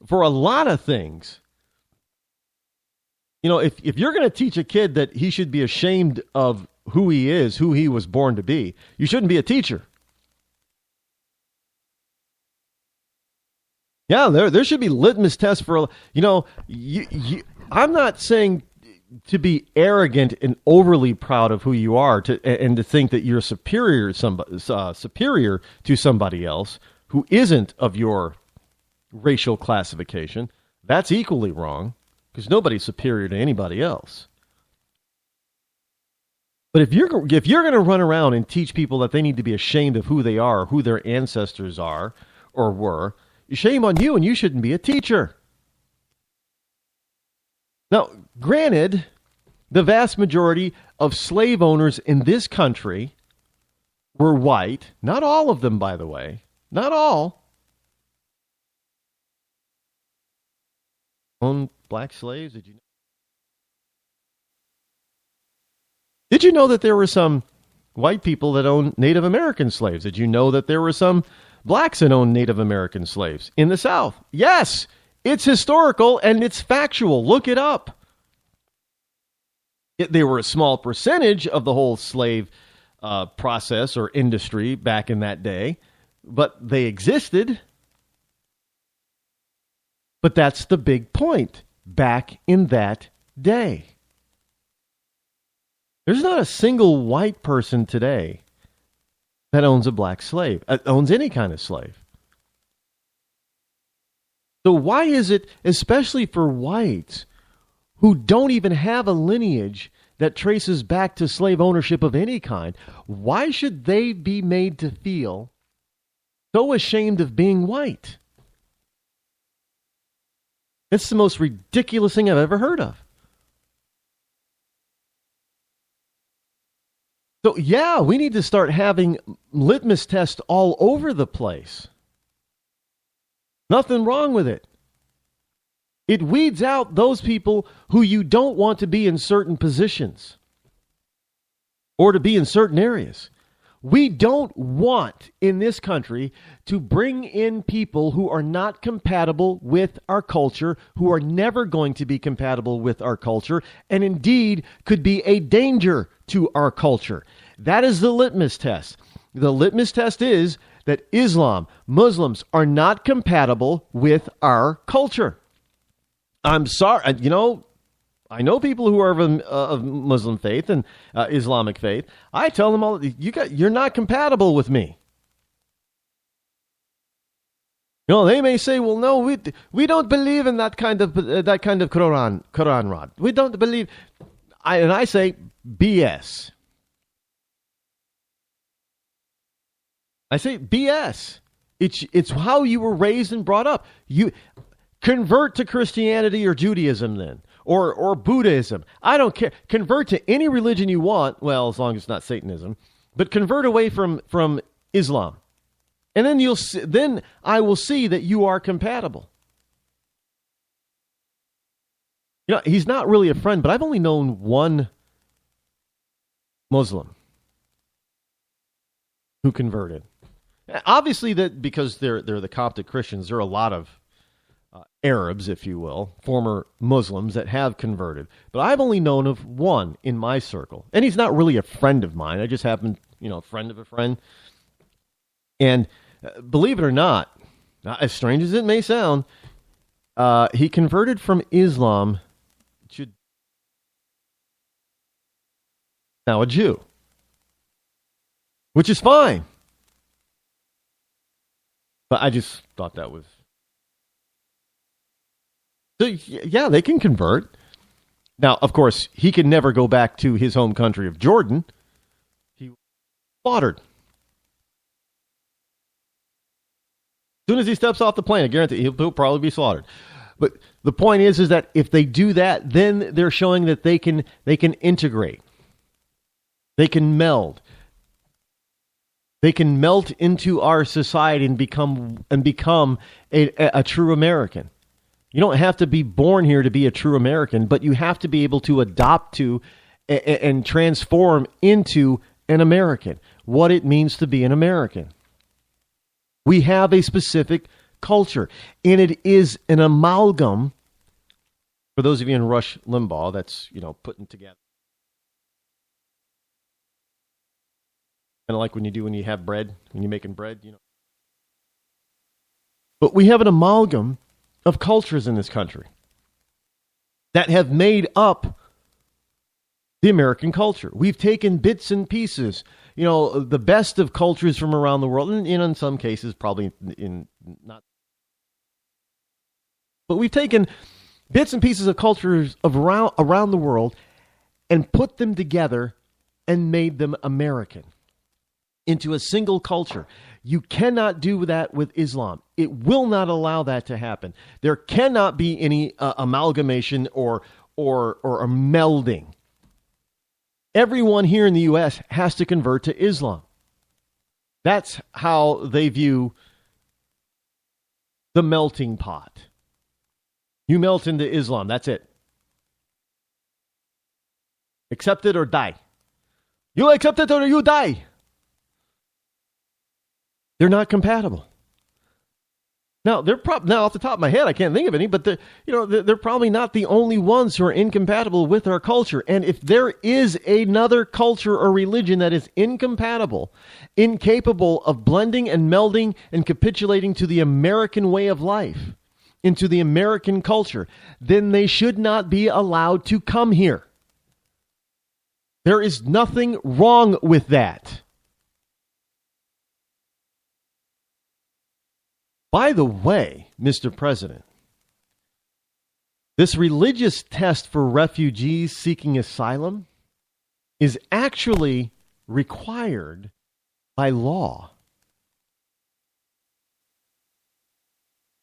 for a lot of things. If you're going to teach a kid that he should be ashamed of who he is, who he was born to be, you shouldn't be a teacher. Yeah, there should be litmus tests for, I'm not saying to be arrogant and overly proud of who you are and to think that you're superior to somebody else who isn't of your racial classification. That's equally wrong, because nobody's superior to anybody else. But if you're going to run around and teach people that they need to be ashamed of who they are, or who their ancestors are or were, shame on you, and you shouldn't be a teacher. Now, granted, the vast majority of slave owners in this country were white. Not all of them, by the way. Not all. owned black slaves? Did you know that there were some white people that owned Native American slaves? Did you know that there were some blacks that owned Native American slaves in the South? Yes, it's historical and it's factual. Look it up. They were a small percentage of the whole slave process or industry back in that day, but they existed. But that's the big point. Back in that day, there's not a single white person today that owns a black slave, owns any kind of slave. So why is it, especially for whites who don't even have a lineage that traces back to slave ownership of any kind, why should they be made to feel so ashamed of being white? It's the most ridiculous thing I've ever heard of. So, yeah, we need to start having litmus tests all over the place. Nothing wrong with it. It weeds out those people who you don't want to be in certain positions or to be in certain areas. We don't want in this country to bring in people who are not compatible with our culture, who are never going to be compatible with our culture, and indeed could be a danger to our culture. That is the litmus test. The litmus test is that Islam, Muslims are not compatible with our culture. I'm sorry, I know people who are of Muslim faith and Islamic faith. I tell them all, you're not compatible with me. They may say, well, no, we don't believe in that kind of Quran, Rod. We don't believe. I say BS. I say BS. It's how you were raised and brought up. You convert to Christianity or Judaism then. Or Buddhism. I don't care. Convert to any religion you want. Well, as long as it's not Satanism. But convert away from Islam. And then I will see that you are compatible. He's not really a friend, but I've only known one Muslim who converted. Obviously, that because they're the Coptic Christians, there are a lot of Arabs, if you will, former Muslims that have converted. But I've only known of one in my circle. And he's not really a friend of mine. I just happen, a friend of a friend. And believe it or not, as strange as it may sound, he converted from Islam to now a Jew. Which is fine. But I just thought that was... So, yeah, they can convert. Now, of course, he can never go back to his home country of Jordan. He was slaughtered. As soon as he steps off the plane, I guarantee he'll probably be slaughtered. But the point is that if they do that, then they're showing that they can integrate. They can meld. They can melt into our society and become a true American. You don't have to be born here to be a true American, but you have to be able to adopt to and transform into an American, what it means to be an American. We have a specific culture, and it is an amalgam. For those of you in Rush Limbaugh, that's, putting together. Kind of like when you have bread, when you're making bread, But we have an amalgam of cultures in this country that have made up the American culture. We've taken bits and pieces, the best of cultures from around the world, and in some cases probably not. But we've taken bits and pieces of cultures around the world and put them together and made them American into a single culture. You cannot do that with Islam. It will not allow that to happen. There cannot be any amalgamation or a melding. Everyone here in the U.S. has to convert to Islam. That's how they view the melting pot. You melt into Islam. That's it. Accept it or die. You accept it or you die. They're not compatible. Now, now off the top of my head, I can't think of any, but they're probably not the only ones who are incompatible with our culture. And if there is another culture or religion that is incompatible, incapable of blending and melding and capitulating to the American way of life, into the American culture, then they should not be allowed to come here. There is nothing wrong with that. By the way, Mr. President, this religious test for refugees seeking asylum is actually required by law.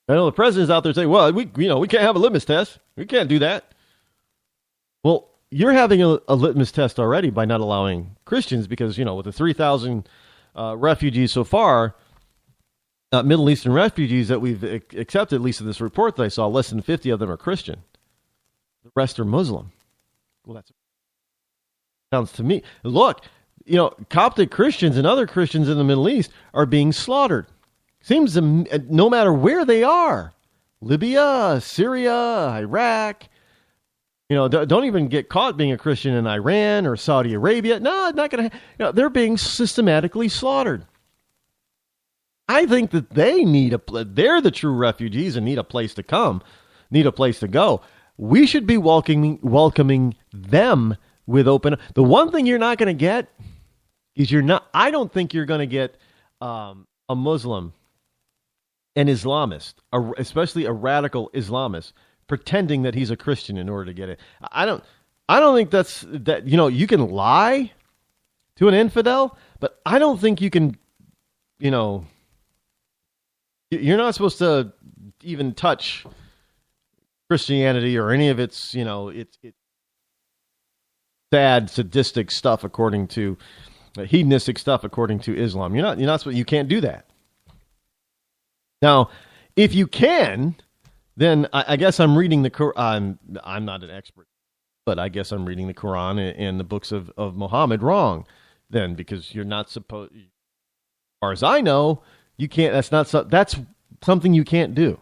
I know the president's out there saying, well, we can't have a litmus test. We can't do that. Well, you're having a litmus test already by not allowing Christians because, with the 3,000 refugees so far, Middle Eastern refugees that we've accepted, at least in this report that I saw, less than 50 of them are Christian. The rest are Muslim. Well, that sounds to me. Look, Coptic Christians and other Christians in the Middle East are being slaughtered. Seems no matter where they are, Libya, Syria, Iraq, don't even get caught being a Christian in Iran or Saudi Arabia. No, not going to. They're being systematically slaughtered. I think that they're the true refugees and need a place to come, need a place to go. We should be welcoming them with open. The one thing you're not going to get is I don't think you're going to get a Muslim, an Islamist, especially a radical Islamist, pretending that he's a Christian in order to get it. I don't think that you can lie to an infidel, but I don't think you can, you're not supposed to even touch Christianity or any of its, it's sad, sadistic stuff according to hedonistic stuff according to Islam. You're not supposed. You can't do that. Now, if you can, then I guess I'm reading the Quran. I'm not an expert, but I guess I'm reading the Quran and the books of Muhammad wrong. Then, because you're not supposed, as far as I know, you can't. That's something you can't do.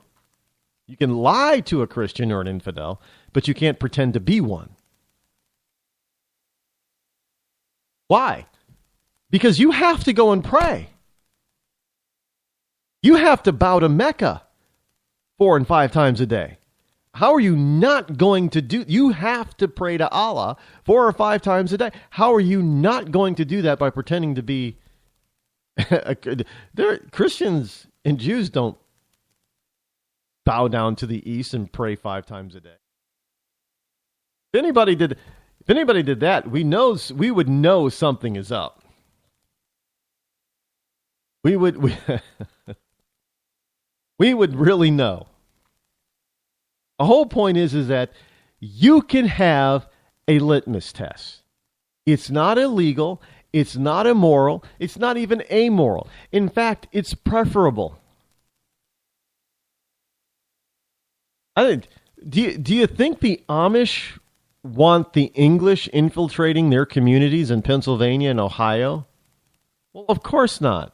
You can lie to a Christian or an infidel, but you can't pretend to be one. Why? Because you have to go and pray. You have to bow to Mecca 4 and 5 times a day. How are you not going to do? You have to pray to Allah 4 or 5 times a day. How are you not going to do that by pretending to be? Christians and Jews don't bow down to the east and pray 5 times a day. If anybody did that, we would know something is up. We would really know. The whole point is that you can have a litmus test. It's not illegal. It's not immoral. It's not even amoral. In fact, it's preferable. Do you think the Amish want the English infiltrating their communities in Pennsylvania and Ohio? Well, of course not.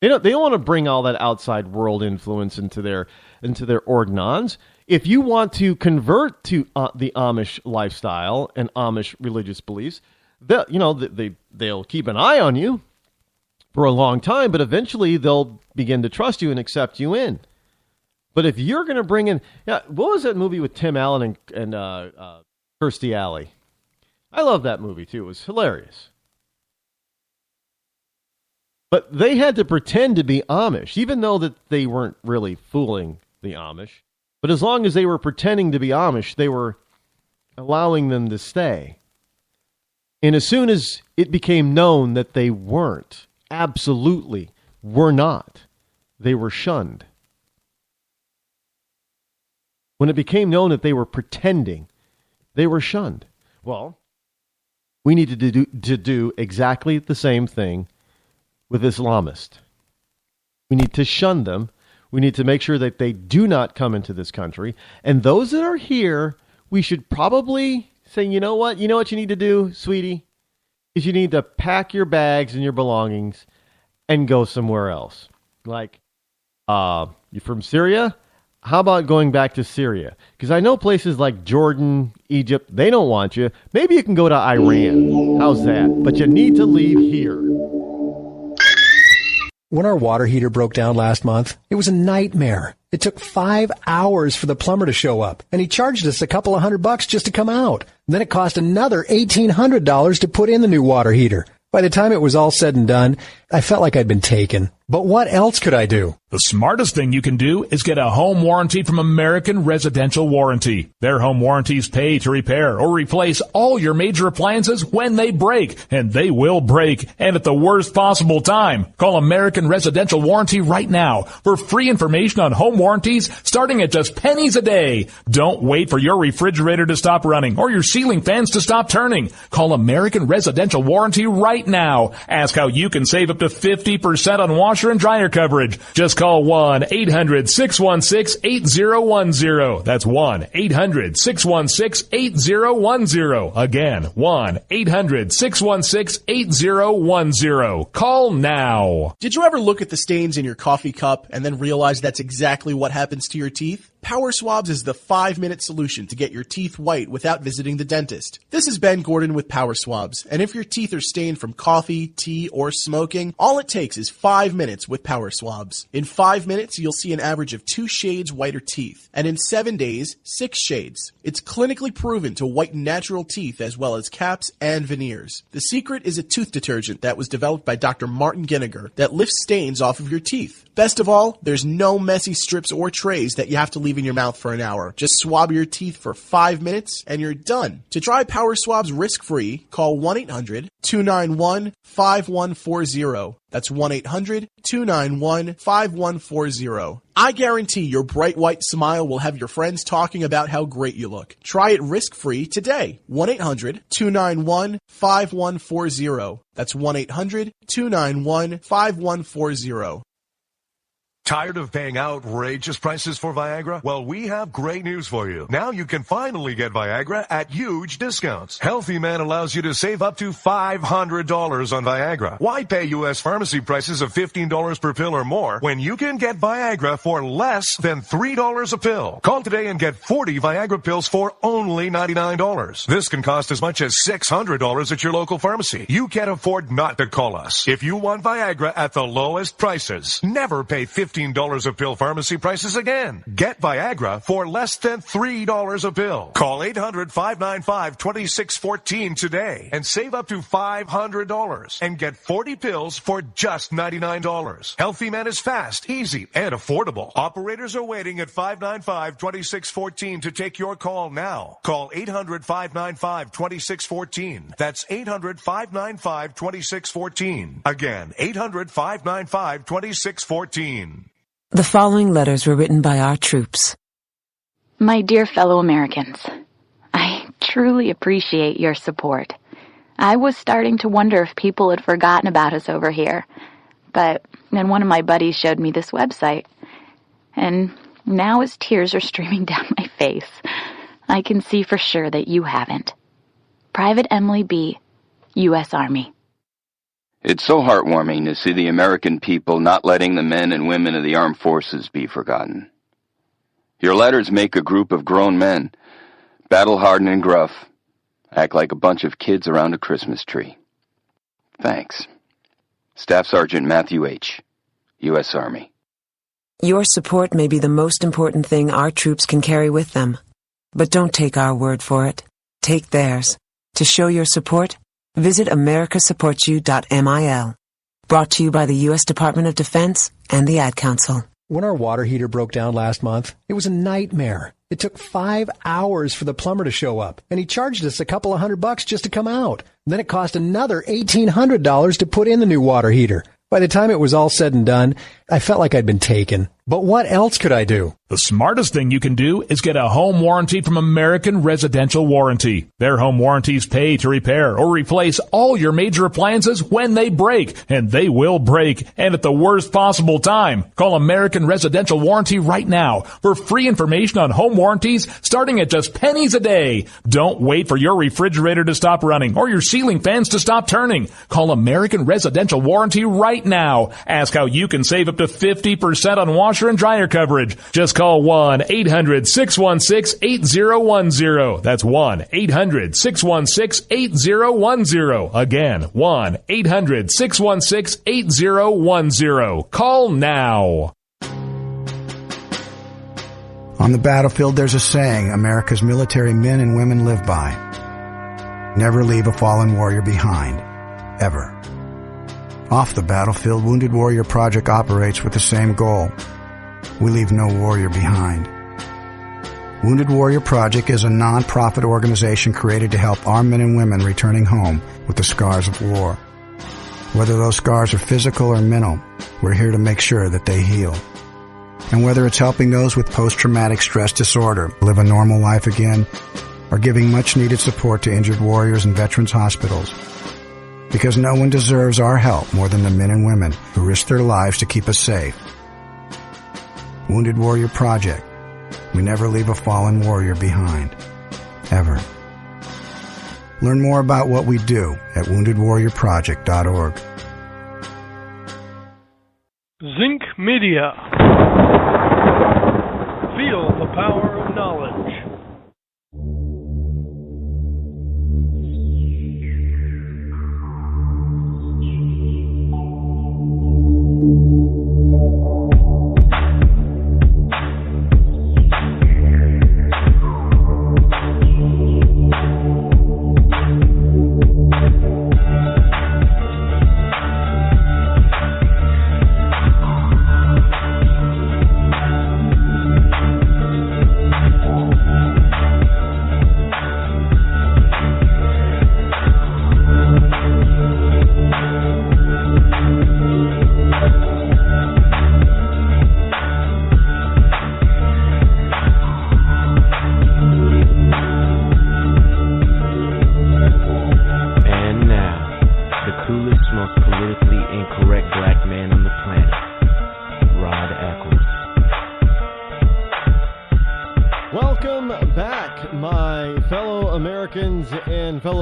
They don't want to bring all that outside world influence into their organons. If you want to convert to the Amish lifestyle and Amish religious beliefs, they'll keep an eye on you for a long time, but eventually they'll begin to trust you and accept you in. But if you're going to bring in, what was that movie with Tim Allen and Kirstie Alley? I love that movie too. It was hilarious. But they had to pretend to be Amish, even though that they weren't really fooling the Amish. But as long as they were pretending to be Amish, they were allowing them to stay. And as soon as it became known that they weren't, absolutely were not, they were shunned. When it became known that they were pretending, they were shunned. Well, we needed to do exactly the same thing with Islamists. We need to shun them. We need to make sure that they do not come into this country. And those that are here, we should probably say, you know what you need to do, sweetie, is you need to pack your bags and your belongings and go somewhere else. Like, you're from Syria? How about going back to Syria? Because I know places like Jordan, Egypt, they don't want you. Maybe you can go to Iran. How's that? But you need to leave here. When our water heater broke down last month, it was a nightmare. It took 5 hours for the plumber to show up, and he charged us a couple of $100 just to come out. And then it cost another $1,800 to put in the new water heater. By the time it was all said and done, I felt like I'd been taken. But what else could I do? The smartest thing you can do is get a home warranty from American Residential Warranty. Their home warranties pay to repair or replace all your major appliances when they break, and they will break, and at the worst possible time. Call American Residential Warranty right now for free information on home warranties starting at just pennies a day. Don't wait for your refrigerator to stop running or your ceiling fans to stop turning. Call American Residential Warranty right now. Ask how you can save up to 50% on washer and dryer coverage. Just call 1-800-616-8010. That's 1-800-616-8010. Again, 1-800-616-8010. Call now. Did you ever look at the stains in your coffee cup and then realize that's exactly what happens to your teeth? Power Swabs is the 5-minute solution to get your teeth white without visiting the dentist. This is Ben Gordon with Power Swabs, and if your teeth are stained from coffee, tea, or smoking, all it takes is 5 minutes with Power Swabs. In 5 minutes, you'll see an average of 2 shades whiter teeth, and in 7 days, 6 shades. It's clinically proven to whiten natural teeth as well as caps and veneers. The secret is a tooth detergent that was developed by Dr. Martin Ginniger that lifts stains off of your teeth. Best of all, there's no messy strips or trays that you have to leave in your mouth for an hour. Just swab your teeth for 5 minutes and you're done. To try Power Swabs risk-free, call 1-800-291-5140. That's 1-800-291-5140. I guarantee your bright white smile will have your friends talking about how great you look. Try it risk-free today. 1-800-291-5140. That's 1-800-291-5140. Tired of paying outrageous prices for Viagra? Well, we have great news for you. Now you can finally get Viagra at huge discounts. Healthy Man allows you to save up to $500 on Viagra. Why pay U.S. pharmacy prices of $15 per pill or more when you can get Viagra for less than $3 a pill? Call today and get 40 Viagra pills for only $99. This can cost as much as $600 at your local pharmacy. You can't afford not to call us. If you want Viagra at the lowest prices, never pay $15 a pill pharmacy prices again. Get Viagra for less than $3 a pill. Call 800-595-2614 today and save up to $500 and get 40 pills for just $99. Healthy Man is fast, easy, and affordable. Operators are waiting at 595-2614 to take your call now. Call 800-595-2614. That's 800-595-2614. Again, 800-595-2614. The following letters were written by our troops. My dear fellow Americans, I truly appreciate your support. I was starting to wonder if people had forgotten about us over here, but then one of my buddies showed me this website, and now as tears are streaming down my face, I can see for sure that you haven't. Private Emily B., U.S. Army. It's so heartwarming to see the American people not letting the men and women of the armed forces be forgotten. Your letters make a group of grown men, battle-hardened and gruff, act like a bunch of kids around a Christmas tree. Thanks. Staff Sergeant Matthew H., U.S. Army. Your support may be the most important thing our troops can carry with them. But don't take our word for it. Take theirs. To show your support, visit americasupportyou.mil. Brought to you by the U.S. Department of Defense and the Ad Council. When our water heater broke down last month, it was a nightmare. It took 5 hours for the plumber to show up, and he charged us a couple of $100 just to come out. And then it cost another $1,800 to put in the new water heater. By the time it was all said and done, I felt like I'd been taken. But what else could I do? The smartest thing you can do is get a home warranty from American Residential Warranty. Their home warranties pay to repair or replace all your major appliances when they break, and they will break, and at the worst possible time. Call American Residential Warranty right now for free information on home warranties starting at just pennies a day. Don't wait for your refrigerator to stop running or your ceiling fans to stop turning. Call American Residential Warranty right now. Ask how you can save up to 50% on washer and dryer coverage. Just call 1-800-616-8010. That's 1-800-616-8010. Again, 1-800-616-8010. Call now. On the battlefield, there's a saying America's military men and women live by. Never leave a fallen warrior behind. Ever. Off the battlefield, Wounded Warrior Project operates with the same goal. We leave no warrior behind. Wounded Warrior Project is a non-profit organization created to help our men and women returning home with the scars of war. Whether those scars are physical or mental, we're here to make sure that they heal. And whether it's helping those with post-traumatic stress disorder live a normal life again, or giving much-needed support to injured warriors in veterans' hospitals. Because no one deserves our help more than the men and women who risk their lives to keep us safe. Wounded Warrior Project. We never leave a fallen warrior behind. Ever. Learn more about what we do at woundedwarriorproject.org. Zinc Media. Feel the power of knowledge.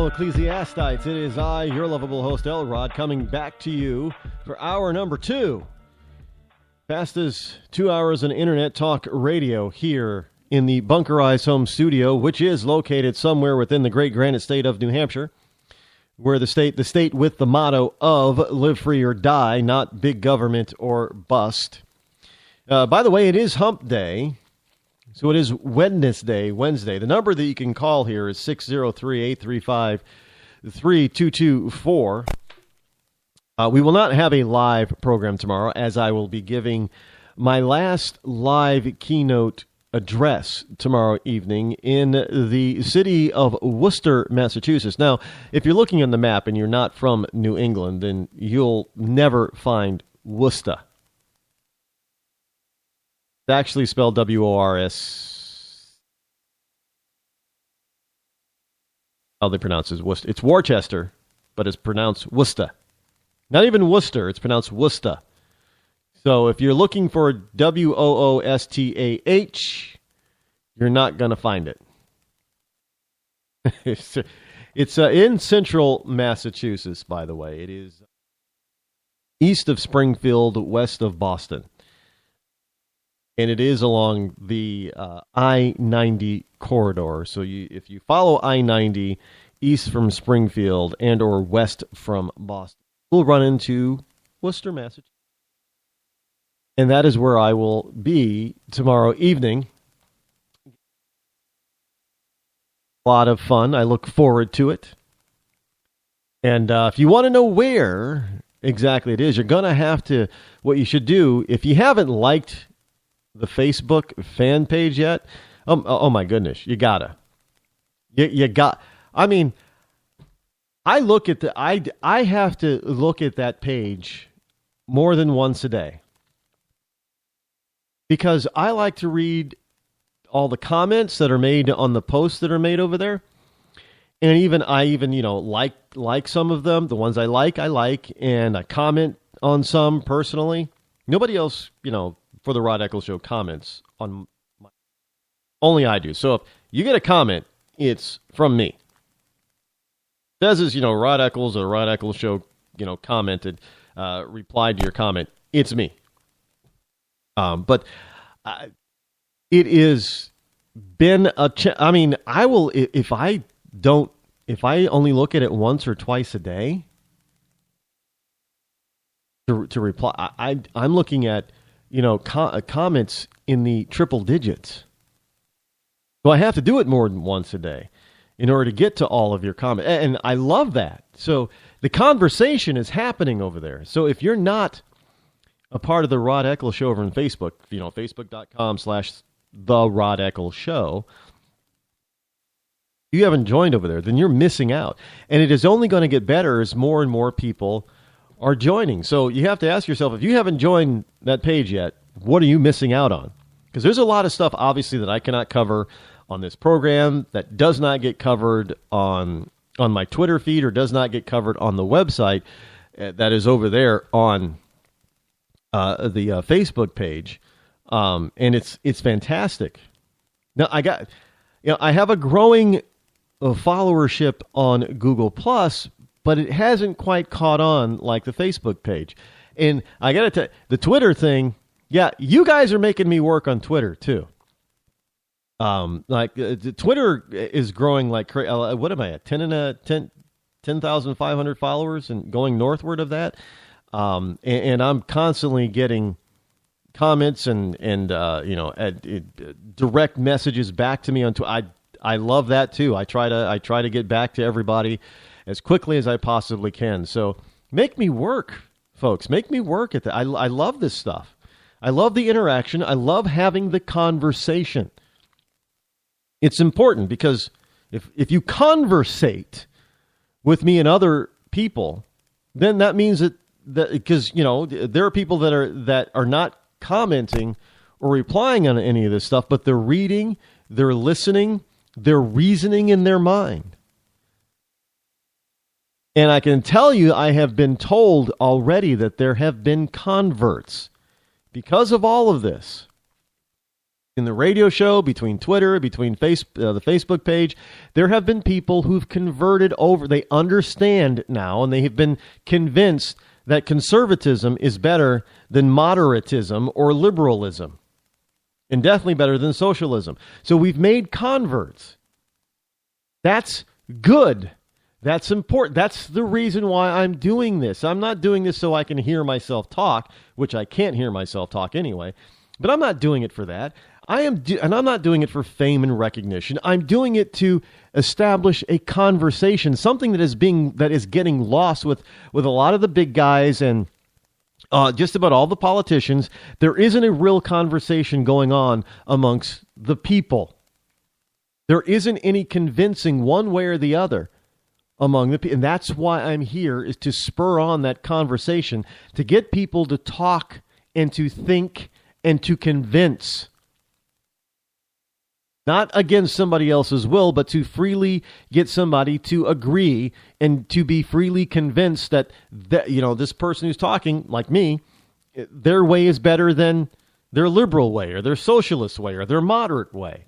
Ecclesiastites. It is I, your lovable host, Rod, coming back to you for hour number 2. Fastest 2 hours in internet talk radio here in the Bunkerized Home Studio, which is located somewhere within the great granite state of New Hampshire, where the state with the motto of live free or die, not big government or bust. By the way, it is hump day. So it is Wednesday. The number that you can call here is 603-835-3224. We will not have a live program tomorrow, as I will be giving my last live keynote address tomorrow evening in the city of Worcester, Massachusetts. Now, if you're looking on the map and you're not from New England, then you'll never find Worcester. It's actually spelled W-O-R-S. How they pronounce it is Worcester. It's Worcester, but it's pronounced Worcester. Not even Worcester, it's pronounced Worcester. So if you're looking for W-O-O-S-T-A-H, you're not going to find it. It's in central Massachusetts, by the way. It is east of Springfield, west of Boston. And it is along the I-90 corridor. So if you follow I-90 east from Springfield and or west from Boston, you'll run into Worcester, Massachusetts. And that is where I will be tomorrow evening. A lot of fun. I look forward to it. And if you want to know where exactly it is, you're going to have to, what you should do, if you haven't liked the Facebook fan page yet, oh my goodness, you gotta. You got, I mean, I have to look at that page more than once a day. because I like to read all the comments that are made on the posts that are made over there. And I even like some of them. The ones I like, and I comment on some personally. Nobody else, for the Rod Eccles Show comments on only I do. So if you get a comment, it's from me. It says, Rod Eccles or Rod Eccles Show, commented, replied to your comment. It's me. But it is been I will, if I only look at it once or twice a day to reply, I'm looking at, comments in the triple digits. So I have to do it more than once a day in order to get to all of your comments. And I love that. So the conversation is happening over there. So if you're not a part of the Rod Eccles Show over on Facebook, facebook.com/The Rod Eccles Show, you haven't joined over there, then you're missing out. And it is only going to get better as more and more people are joining. So you have to ask yourself, if you haven't joined that page yet, what are you missing out on? Because there's a lot of stuff, obviously, that I cannot cover on this program, that does not get covered on my Twitter feed, or does not get covered on the website that is over there on the Facebook page. And it's fantastic. Now, I have a growing followership on Google Plus, but it hasn't quite caught on like the Facebook page. And I got to tell you, the Twitter thing, yeah, you guys are making me work on Twitter too. Twitter is growing like crazy. What am I at? 10,500 followers and going northward of that. And I'm constantly getting comments and direct messages back to me on Twitter. I love that too. I try to get back to everybody as quickly as I possibly can. So make me work, folks. Make me work at that. I love this stuff. I love the interaction. I love having the conversation. It's important because if you conversate with me and other people, then that means that because there are people that are not commenting or replying on any of this stuff, but they're reading, they're listening, they're reasoning in their mind. And I can tell you, I have been told already that there have been converts because of all of this. In the radio show, between Twitter, between the Facebook page, there have been people who've converted over. They understand now, and they have been convinced that conservatism is better than moderatism or liberalism, and definitely better than socialism. So we've made converts. That's good. That's important. That's the reason why I'm doing this. I'm not doing this so I can hear myself talk, which I can't hear myself talk anyway, but I'm not doing it for that. And I'm not doing it for fame and recognition. I'm doing it to establish a conversation, something that is getting lost with a lot of the big guys and just about all the politicians. There isn't a real conversation going on amongst the people. There isn't any convincing one way or the other among the people. And that's why I'm here, is to spur on that conversation, to get people to talk and to think and to convince. Not against somebody else's will, but to freely get somebody to agree and to be freely convinced that this person who's talking, like me, their way is better than their liberal way or their socialist way or their moderate way.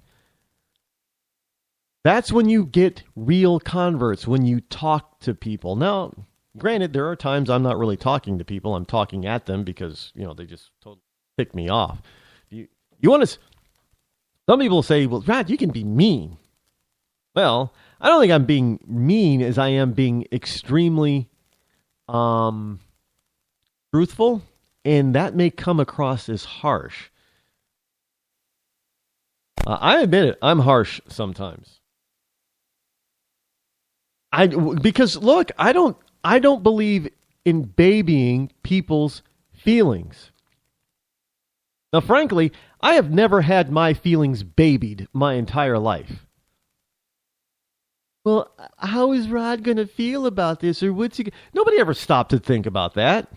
That's when you get real converts, when you talk to people. Now, granted, there are times I'm not really talking to people. I'm talking at them because, they just totally pick me off. You want to... Some people say, well, Rod, you can be mean. Well, I don't think I'm being mean as I am being extremely truthful, and that may come across as harsh. I admit it, I'm harsh sometimes. Because look, I don't believe in babying people's feelings. Now, frankly, I have never had my feelings babied my entire life. Well, how is Rod going to feel about this? Or what's he? Nobody ever stopped to think about that.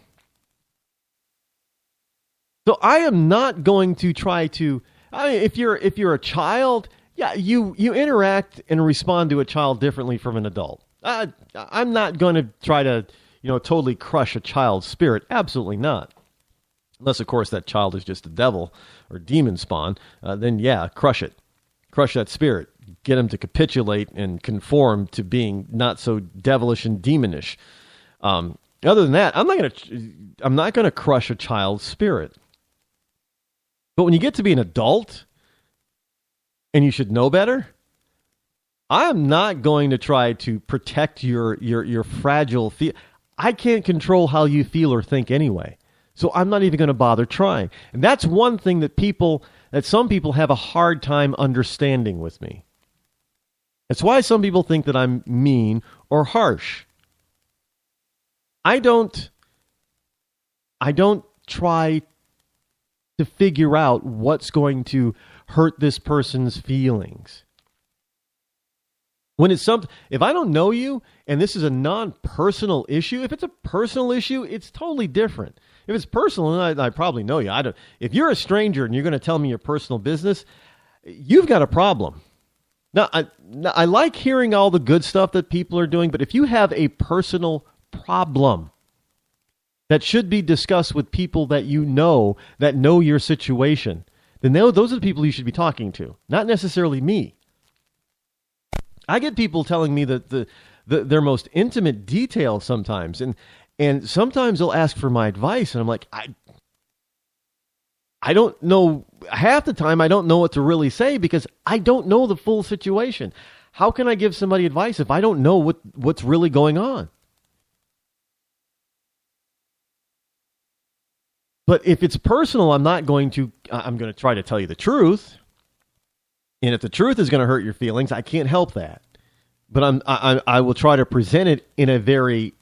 So I am not going to try to. I mean, if you're a child, yeah, you interact and respond to a child differently from an adult. I'm not going to try to totally crush a child's spirit. Absolutely not. Unless, of course, that child is just a devil or demon spawn. Then yeah, crush it, crush that spirit, get him to capitulate and conform to being not so devilish and demonish. Other than that, I'm not going to crush a child's spirit. But when you get to be an adult, and you should know better, I'm not going to try to protect your fragile feel. I can't control how you feel or think anyway, so I'm not even going to bother trying. And that's one thing that some people have a hard time understanding with me. That's why some people think that I'm mean or harsh. I don't try to figure out what's going to hurt this person's feelings. When it's if I don't know you and this is a non-personal issue, if it's a personal issue, it's totally different. If it's personal, and I probably know you. If you're a stranger and you're going to tell me your personal business, you've got a problem. Now, I like hearing all the good stuff that people are doing, but if you have a personal problem that should be discussed with people that that know your situation, then those are the people you should be talking to, not necessarily me. I get people telling me that their most intimate details sometimes, and sometimes they'll ask for my advice, and I'm like, I don't know. Half the time, I don't know what to really say because I don't know the full situation. How can I give somebody advice if I don't know what's really going on? But if it's personal, I'm going to try to tell you the truth. And if the truth is going to hurt your feelings, I can't help that. But I will try to present it in a very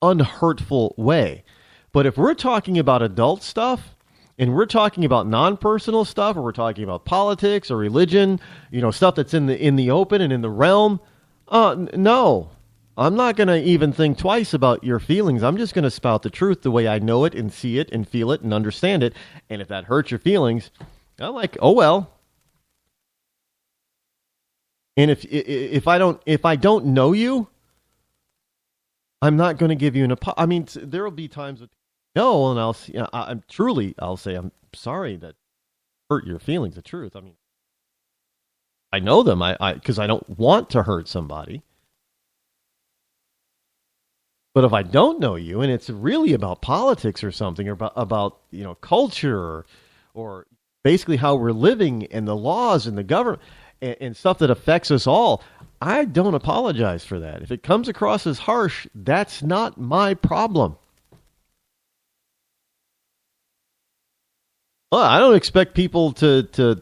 unhurtful way. But if we're talking about adult stuff, and we're talking about non-personal stuff, or we're talking about politics or religion, stuff that's in the open and in the realm, no. I'm not going to even think twice about your feelings. I'm just going to spout the truth the way I know it and see it and feel it and understand it. And if that hurts your feelings, I'm like, oh well. And if I don't know you, I'm not going to give you an apology. I mean, there will be times with no, and I'll say I'm sorry that hurt your feelings. The truth. I mean, I know them. Because I don't want to hurt somebody. But if I don't know you, and it's really about politics or something, or about culture, or basically how we're living and the laws and the government and stuff that affects us all, I don't apologize for that. If it comes across as harsh, that's not my problem. Well, I don't expect people to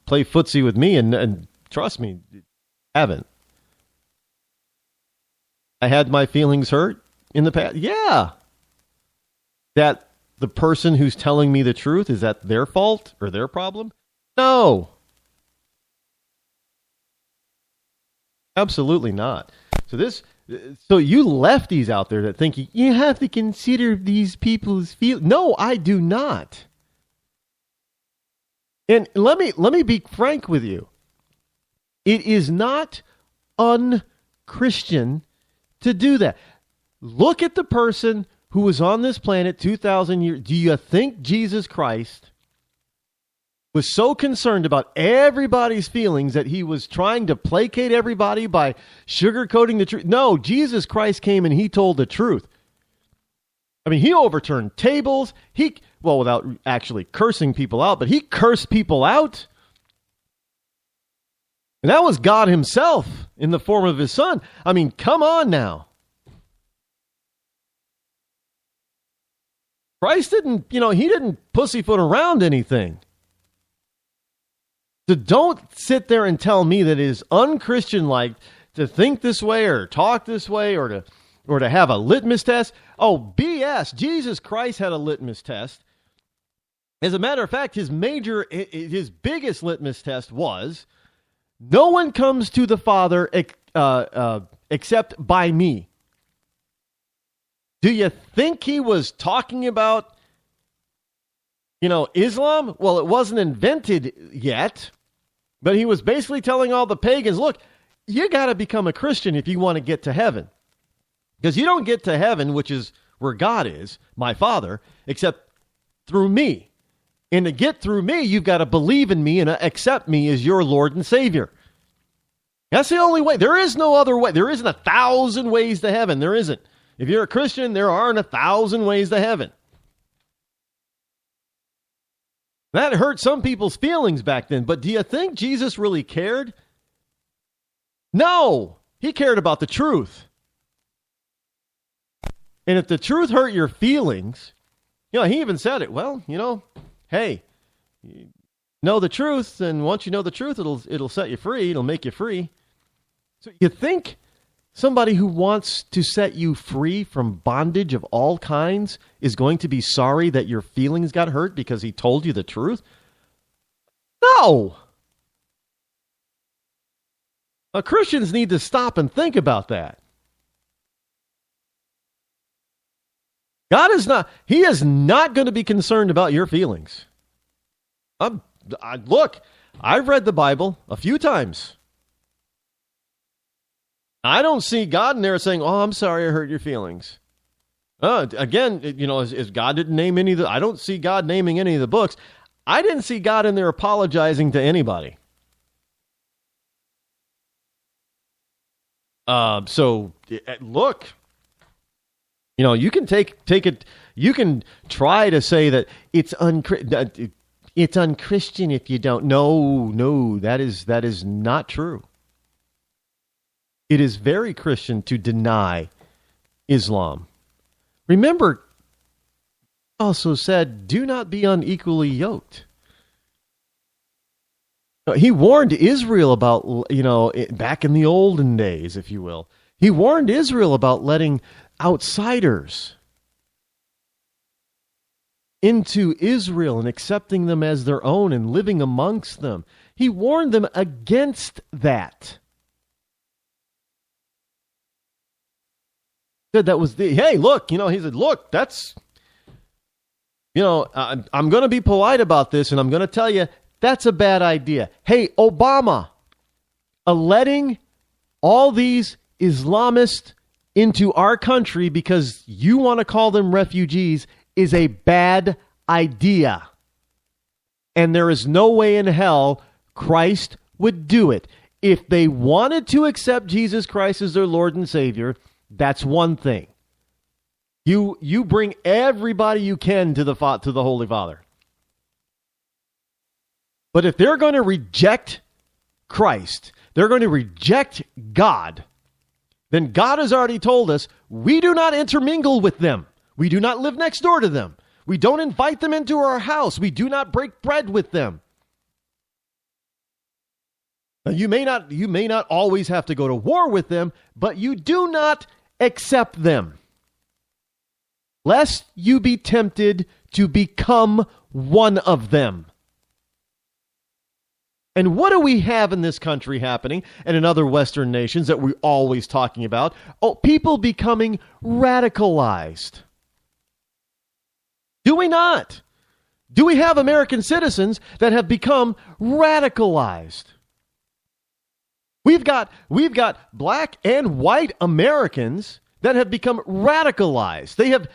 play footsie with me, and trust me, haven't. I had my feelings hurt in the past. Yeah. That the person who's telling me the truth, is that their fault or their problem? No. Absolutely not. So you lefties out there that think you have to consider these people's feelings. No, I do not. And let me be frank with you. It is not un-Christian to do that. Look at the person who was on this planet 2,000 years. Do you think Jesus Christ was so concerned about everybody's feelings that he was trying to placate everybody by sugarcoating the truth? No, Jesus Christ came and he told the truth. I mean, he overturned tables. Without actually cursing people out, but he cursed people out. And that was God himself in the form of his son. I mean, come on now. Christ didn't pussyfoot around anything. So don't sit there and tell me that it is unchristian-like to think this way or talk this way or to have a litmus test. Oh, BS. Jesus Christ had a litmus test. As a matter of fact, his biggest litmus test was, no one comes to the Father except by me. Do you think he was talking about Islam, well, it wasn't invented yet, but he was basically telling all the pagans, look, you got to become a Christian if you want to get to heaven. Because you don't get to heaven, which is where God is, my Father, except through me. And to get through me, you've got to believe in me and accept me as your Lord and Savior. That's the only way. There is no other way. There isn't 1,000 ways to heaven. There isn't. If you're a Christian, there aren't 1,000 ways to heaven. That hurt some people's feelings back then. But do you think Jesus really cared? No. He cared about the truth. And if the truth hurt your feelings, he even said it. Well, hey, know the truth, and once you know the truth, it'll set you free. It'll make you free. So you think somebody who wants to set you free from bondage of all kinds is going to be sorry that your feelings got hurt because he told you the truth? No. Christians need to stop and think about that. God is not, he is not going to be concerned about your feelings. Look, I've read the Bible a few times. I don't see God in there saying, oh, I'm sorry I hurt your feelings. Again, as God didn't name any of the, I don't see God naming any of the books. I didn't see God in there apologizing to anybody. So look, you can take it. You can try to say that it's unchristian if you don't. No, that is not true. It is very Christian to deny Islam. Remember, also said, do not be unequally yoked. He warned Israel about, back in the olden days, if you will. He warned Israel about letting outsiders into Israel and accepting them as their own and living amongst them. He warned them against that. Said that was hey, look, he said, look, that's, I'm going to be polite about this and I'm going to tell you that's a bad idea. Hey, Obama, letting all these Islamists into our country because you want to call them refugees is a bad idea. And there is no way in hell Christ would do it. If they wanted to accept Jesus Christ as their Lord and Savior, that's one thing. You bring everybody you can to the Holy Father. But if they're going to reject Christ, they're going to reject God, then God has already told us we do not intermingle with them. We do not live next door to them. We don't invite them into our house. We do not break bread with them. Now, you may not always have to go to war with them, but you do not accept them, lest you be tempted to become one of them. And what do we have in this country happening and in other Western nations that we're always talking about? Oh, people becoming radicalized. Do we not? Do we have American citizens that have become radicalized? We've got black and white Americans that have become radicalized. They have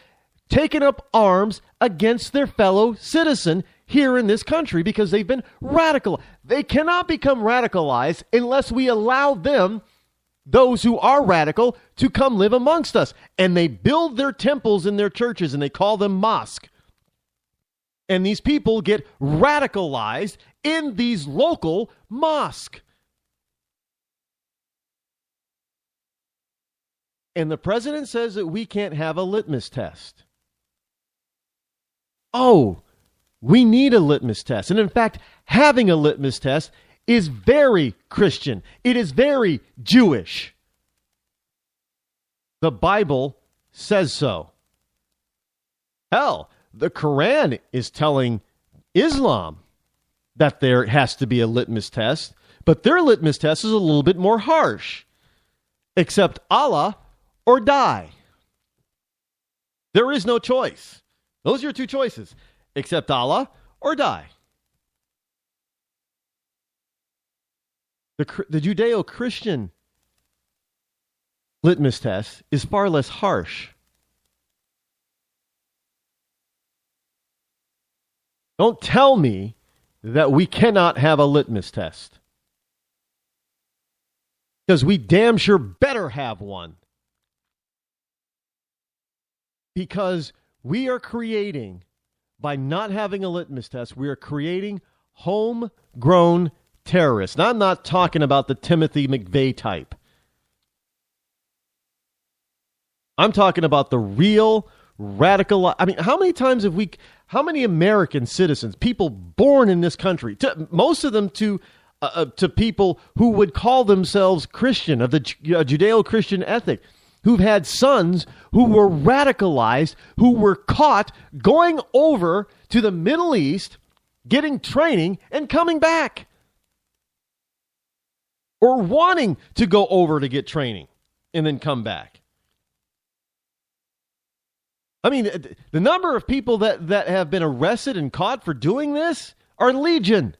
taken up arms against their fellow citizen here in this country because they've been radical. They cannot become radicalized unless we allow them, those who are radical, to come live amongst us. And they build their temples in their churches and they call them mosques. And these people get radicalized in these local mosques. And the president says that we can't have a litmus test. Oh, we need a litmus test. And in fact, having a litmus test is very Christian. It is very Jewish. The Bible says so. Hell, the Quran is telling Islam that there has to be a litmus test, but their litmus test is a little bit more harsh. Accept Allah or die. There is no choice. Those are your two choices. accept Allah or die. The Judeo-Christian litmus test is far less harsh. Don't tell me that we cannot have a litmus test. Because we damn sure better have one. Because we are creating, by not having a litmus test, we are creating homegrown terrorists. Now, I'm not talking about the Timothy McVeigh type. I'm talking about the real radical. I mean, how many American citizens, people born in this country, most of them to people who would call themselves Christian, of the Judeo-Christian ethic, who've had sons who were radicalized, who were caught going over to the Middle East, getting training, and coming back. Or wanting to go over to get training and then come back. I mean, the number of people that have been arrested and caught for doing this are legion.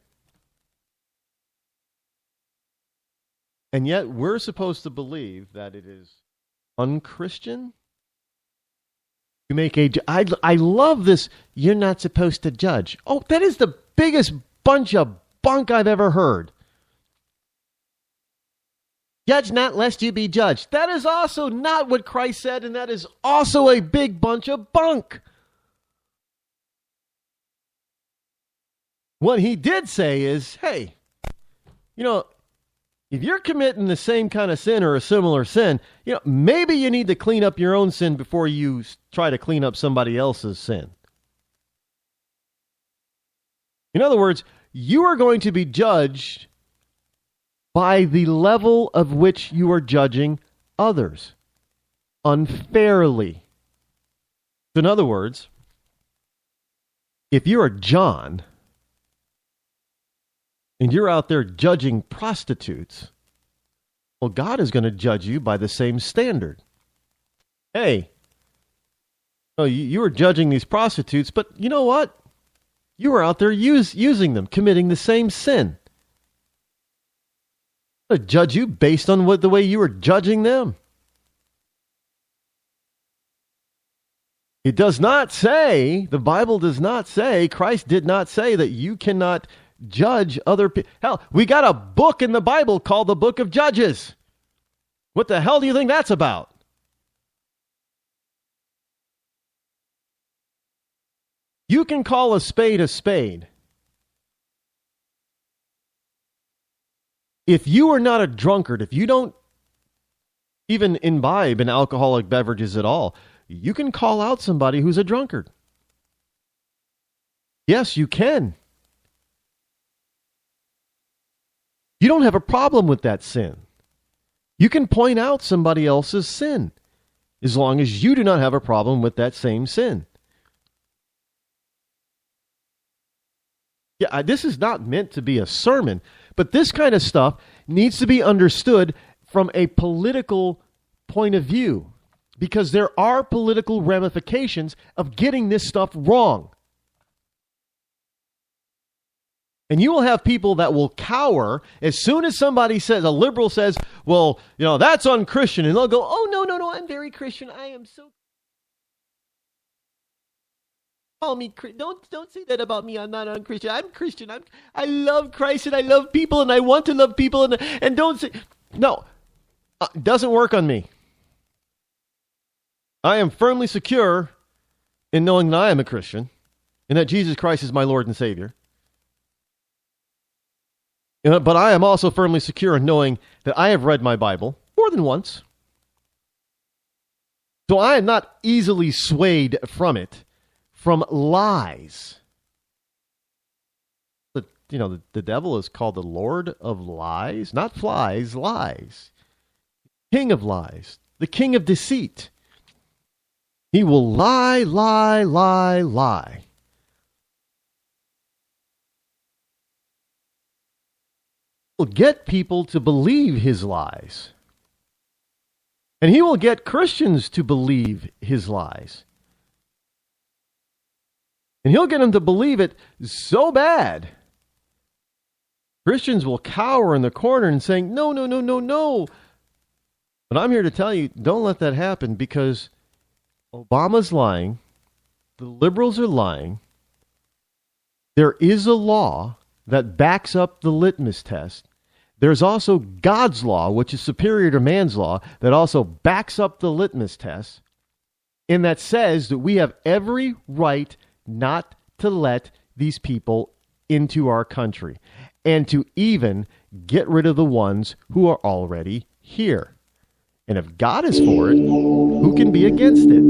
And yet we're supposed to believe that it is unchristian. You make I love this, you're not supposed to judge. Oh, that is the biggest bunch of bunk I've ever heard. Judge not lest you be judged. That is also not what Christ said, and that is also a big bunch of bunk. What he did say is, hey, if you're committing the same kind of sin or a similar sin, maybe you need to clean up your own sin before you try to clean up somebody else's sin. In other words, you are going to be judged by the level of which you are judging others unfairly. In other words, if you're a John and you're out there judging prostitutes, well, God is going to judge you by the same standard. Hey, you were judging these prostitutes, but you know what? You were out there using them, committing the same sin. To judge you based on the way you were judging them. It does not say, the Bible does not say, Christ did not say that you cannot judge other people. Hell, we got a book in the Bible called the Book of Judges. What the hell do you think that's about? You can call a spade a spade. If you are not a drunkard, if you don't even imbibe in alcoholic beverages at all, you can call out somebody who's a drunkard. Yes, you can. You don't have a problem with that sin. You can point out somebody else's sin as long as you do not have a problem with that same sin. Yeah, this is not meant to be a sermon, but this kind of stuff needs to be understood from a political point of view, because there are political ramifications of getting this stuff wrong. And you will have people that will cower as soon as somebody says, a liberal says, well, that's unchristian. And they'll go, oh, no, I'm very Christian. I am so... Call me, don't say that about me. I'm not unchristian. I'm Christian. I love Christ and I love people and I want to love people and don't say... No, it doesn't work on me. I am firmly secure in knowing that I am a Christian and that Jesus Christ is my Lord and Savior. But I am also firmly secure in knowing that I have read my Bible more than once. So I am not easily swayed from it, from lies. The devil is called the Lord of lies, not flies, lies. King of lies, the king of deceit. He will lie. Will get people to believe his lies. And he will get Christians to believe his lies. And he'll get them to believe it so bad. Christians will cower in the corner and saying, no, no, no, no, no. But I'm here to tell you, don't let that happen, because Obama's lying. The liberals are lying. There is a law that backs up the litmus test. There's also God's law, which is superior to man's law, that also backs up the litmus test, and that says that we have every right not to let these people into our country, and to even get rid of the ones who are already here. And if God is for it, who can be against it?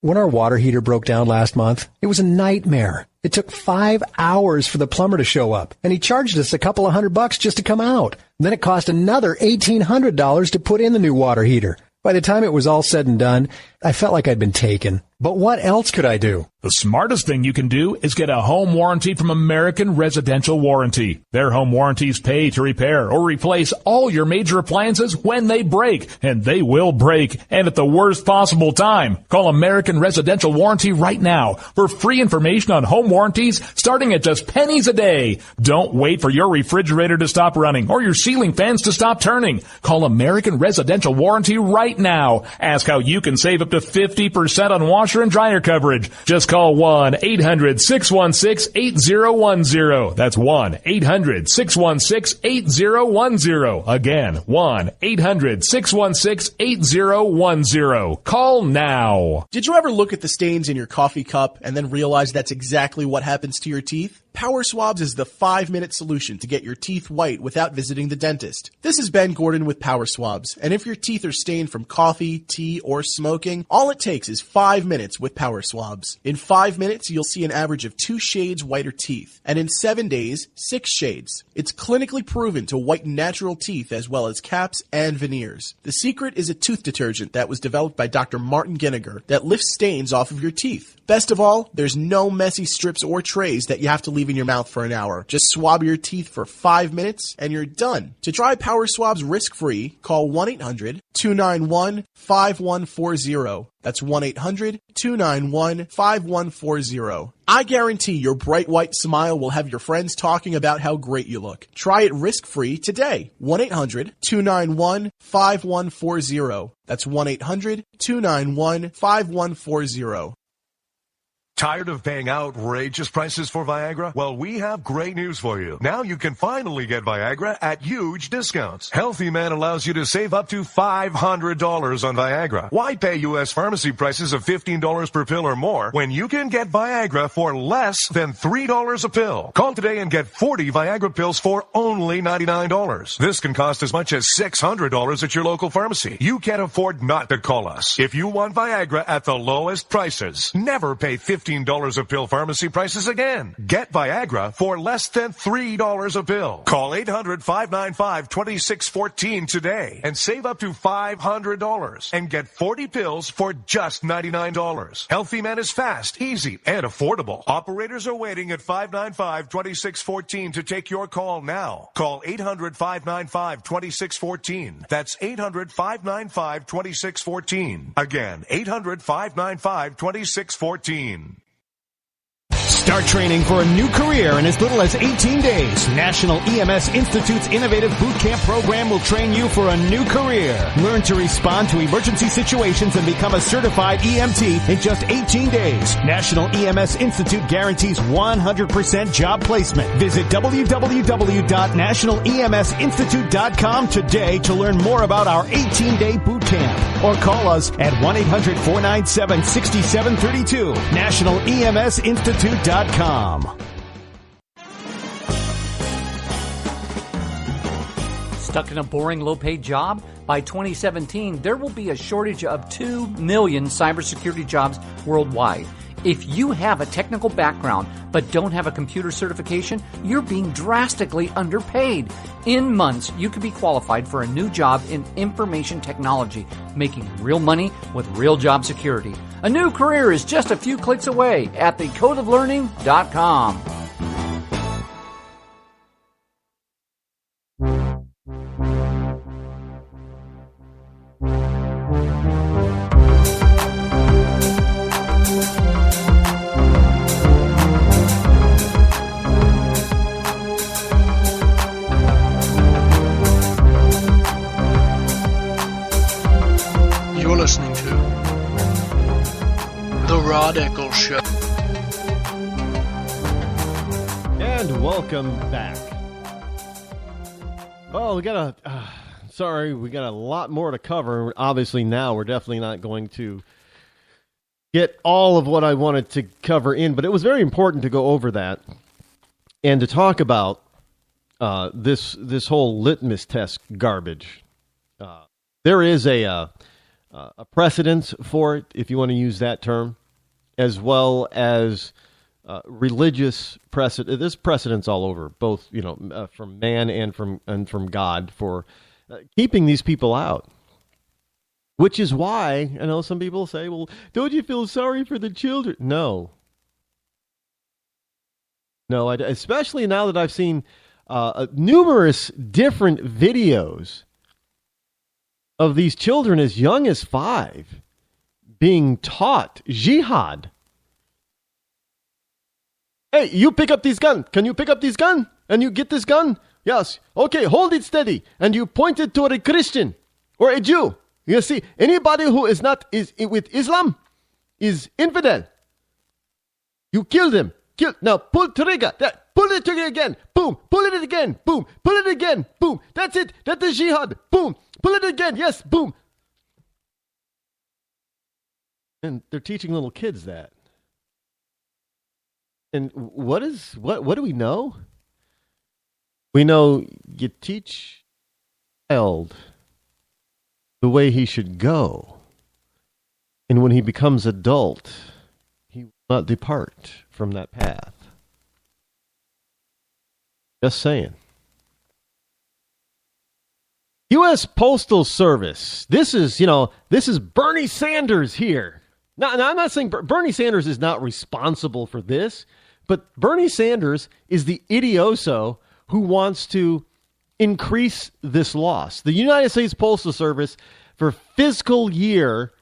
When our water heater broke down last month, it was a nightmare. It took 5 hours for the plumber to show up, and he charged us a couple of $100 just to come out. And then it cost another $1,800 to put in the new water heater. By the time it was all said and done, I felt like I'd been taken. But what else could I do? The smartest thing you can do is get a home warranty from American Residential Warranty. Their home warranties pay to repair or replace all your major appliances when they break, and they will break, and at the worst possible time. Call American Residential Warranty right now for free information on home warranties starting at just pennies a day. Don't wait for your refrigerator to stop running or your ceiling fans to stop turning. Call American Residential Warranty right now. Ask how you can save up to 50% on washer and dryer coverage. Just call 1-800-616-8010. That's 1-800-616-8010. Again, 1-800-616-8010. Call now. Did you ever look at the stains in your coffee cup and then realize that's exactly what happens to your teeth? Power Swabs is the 5-minute solution to get your teeth white without visiting the dentist. This is Ben Gordon with Power Swabs, and if your teeth are stained from coffee, tea, or smoking, all it takes is 5 minutes with Power Swabs. In 5 minutes, you'll see an average of 2 shades whiter teeth, and in 7 days, 6 shades. It's clinically proven to whiten natural teeth as well as caps and veneers. The secret is a tooth detergent that was developed by Dr. Martin Ginniger that lifts stains off of your teeth. Best of all, there's no messy strips or trays that you have to leave in your mouth for an hour. Just swab your teeth for 5 minutes and you're done. To try Power Swabs risk-free, call 1-800-291-5140. That's 1-800-291-5140. I guarantee your bright white smile will have your friends talking about how great you look. Try it risk-free today. 1-800-291-5140. That's 1-800-291-5140. Tired of paying outrageous prices for Viagra? Well, we have great news for you. Now you can finally get Viagra at huge discounts. Healthy Man allows you to save up to $500 on Viagra. Why pay U.S. pharmacy prices of $15 per pill or more when you can get Viagra for less than $3 a pill? Call today and get 40 Viagra pills for only $99. This can cost as much as $600 at your local pharmacy. You can't afford not to call us. If you want Viagra at the lowest prices, never pay $15 a pill pharmacy prices again. Get Viagra for less than $3 a pill. Call 800-595-2614 today and save up to $500 and get 40 pills for just $99. Healthy Man is fast, easy, and affordable. Operators are waiting at 595-2614 to take your call now. Call 800-595-2614. That's 800-595-2614. Again, 800-595-2614. Start training for a new career in as little as 18 days. National EMS Institute's innovative boot camp program will train you for a new career. Learn to respond to emergency situations and become a certified EMT in just 18 days. National EMS Institute guarantees 100% job placement. Visit www.nationaleMSinstitute.com today to learn more about our 18-day boot camp. Or call us at 1-800-497-6732. NationalEMSinstitute.com. Stuck in a boring, low-paid job? By 2017, there will be a shortage of 2 million cybersecurity jobs worldwide. If you have a technical background but don't have a computer certification, you're being drastically underpaid. In months, you could be qualified for a new job in information technology, making real money with real job security. A new career is just a few clicks away at thecodeoflearning.com. Rod Eccles Show. And welcome back. Well, we got a lot more to cover. Obviously, now we're definitely not going to get all of what I wanted to cover in, but it was very important to go over that and to talk about this whole litmus test garbage. There is a precedence for it, if you want to use that term, as well as religious precedent. There's precedents all over, both from man and from God for keeping these people out. Which is why I know some people say, "Well, don't you feel sorry for the children?" No, especially now that I've seen numerous different videos of these children as young as 5 being taught jihad. Hey, you pick up this gun. Can you pick up this gun? And you get this gun? Yes. Okay, hold it steady. And you point it toward a Christian or a Jew. You see, anybody who is with Islam is infidel. You kill them. Now pull trigger. Pull the trigger again. Boom. Pull it again. Boom. Pull it again. Boom. That's it. That's the jihad. Boom. Pull it again. Yes. Boom. And they're teaching little kids that. And what do we know? We know you teach a child the way he should go. And when he becomes adult, he will not depart from that path. Just saying. U.S. Postal Service. This is Bernie Sanders here. Now, I'm not saying Bernie Sanders is not responsible for this, but Bernie Sanders is the idioso who wants to increase this loss. The United States Postal Service for fiscal year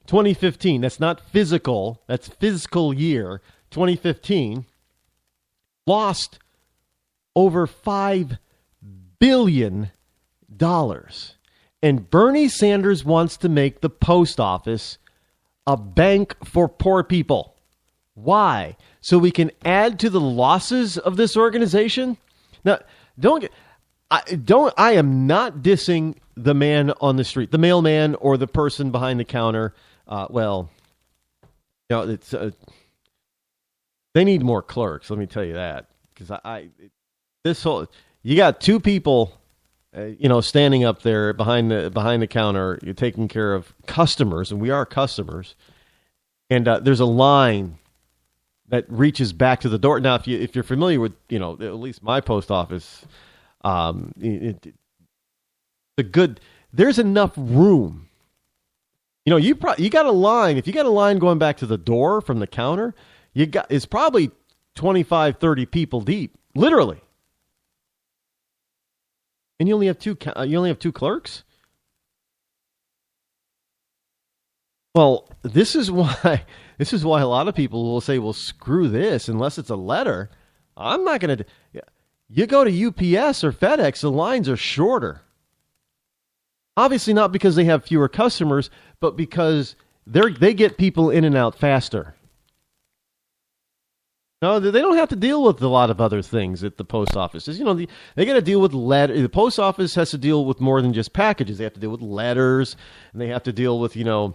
2015, that's not physical, that's fiscal year 2015, lost over $5 billion. And Bernie Sanders wants to make the post office a bank for poor people. Why? So we can add to the losses of this organization? Now, I am not dissing the man on the street, the mailman or the person behind the counter. It's they need more clerks. Let me tell you that, because you got 2 people, standing up there behind the counter. You're taking care of customers, and we are customers. And there's a line that reaches back to the door. Now, if you're familiar with, at least my post office, there's enough room. You got a line. If you got a line going back to the door from the counter, it's probably 25, 30 people deep, literally. And you only have 2 clerks? Well, this is why a lot of people will say, "Well, screw this, unless it's a letter. I'm not going to." You go to UPS or FedEx, the lines are shorter. Obviously not because they have fewer customers, but because they get people in and out faster. No, they don't have to deal with a lot of other things at the post offices. They got to deal with letters. The post office has to deal with more than just packages. They have to deal with letters, and they have to deal with the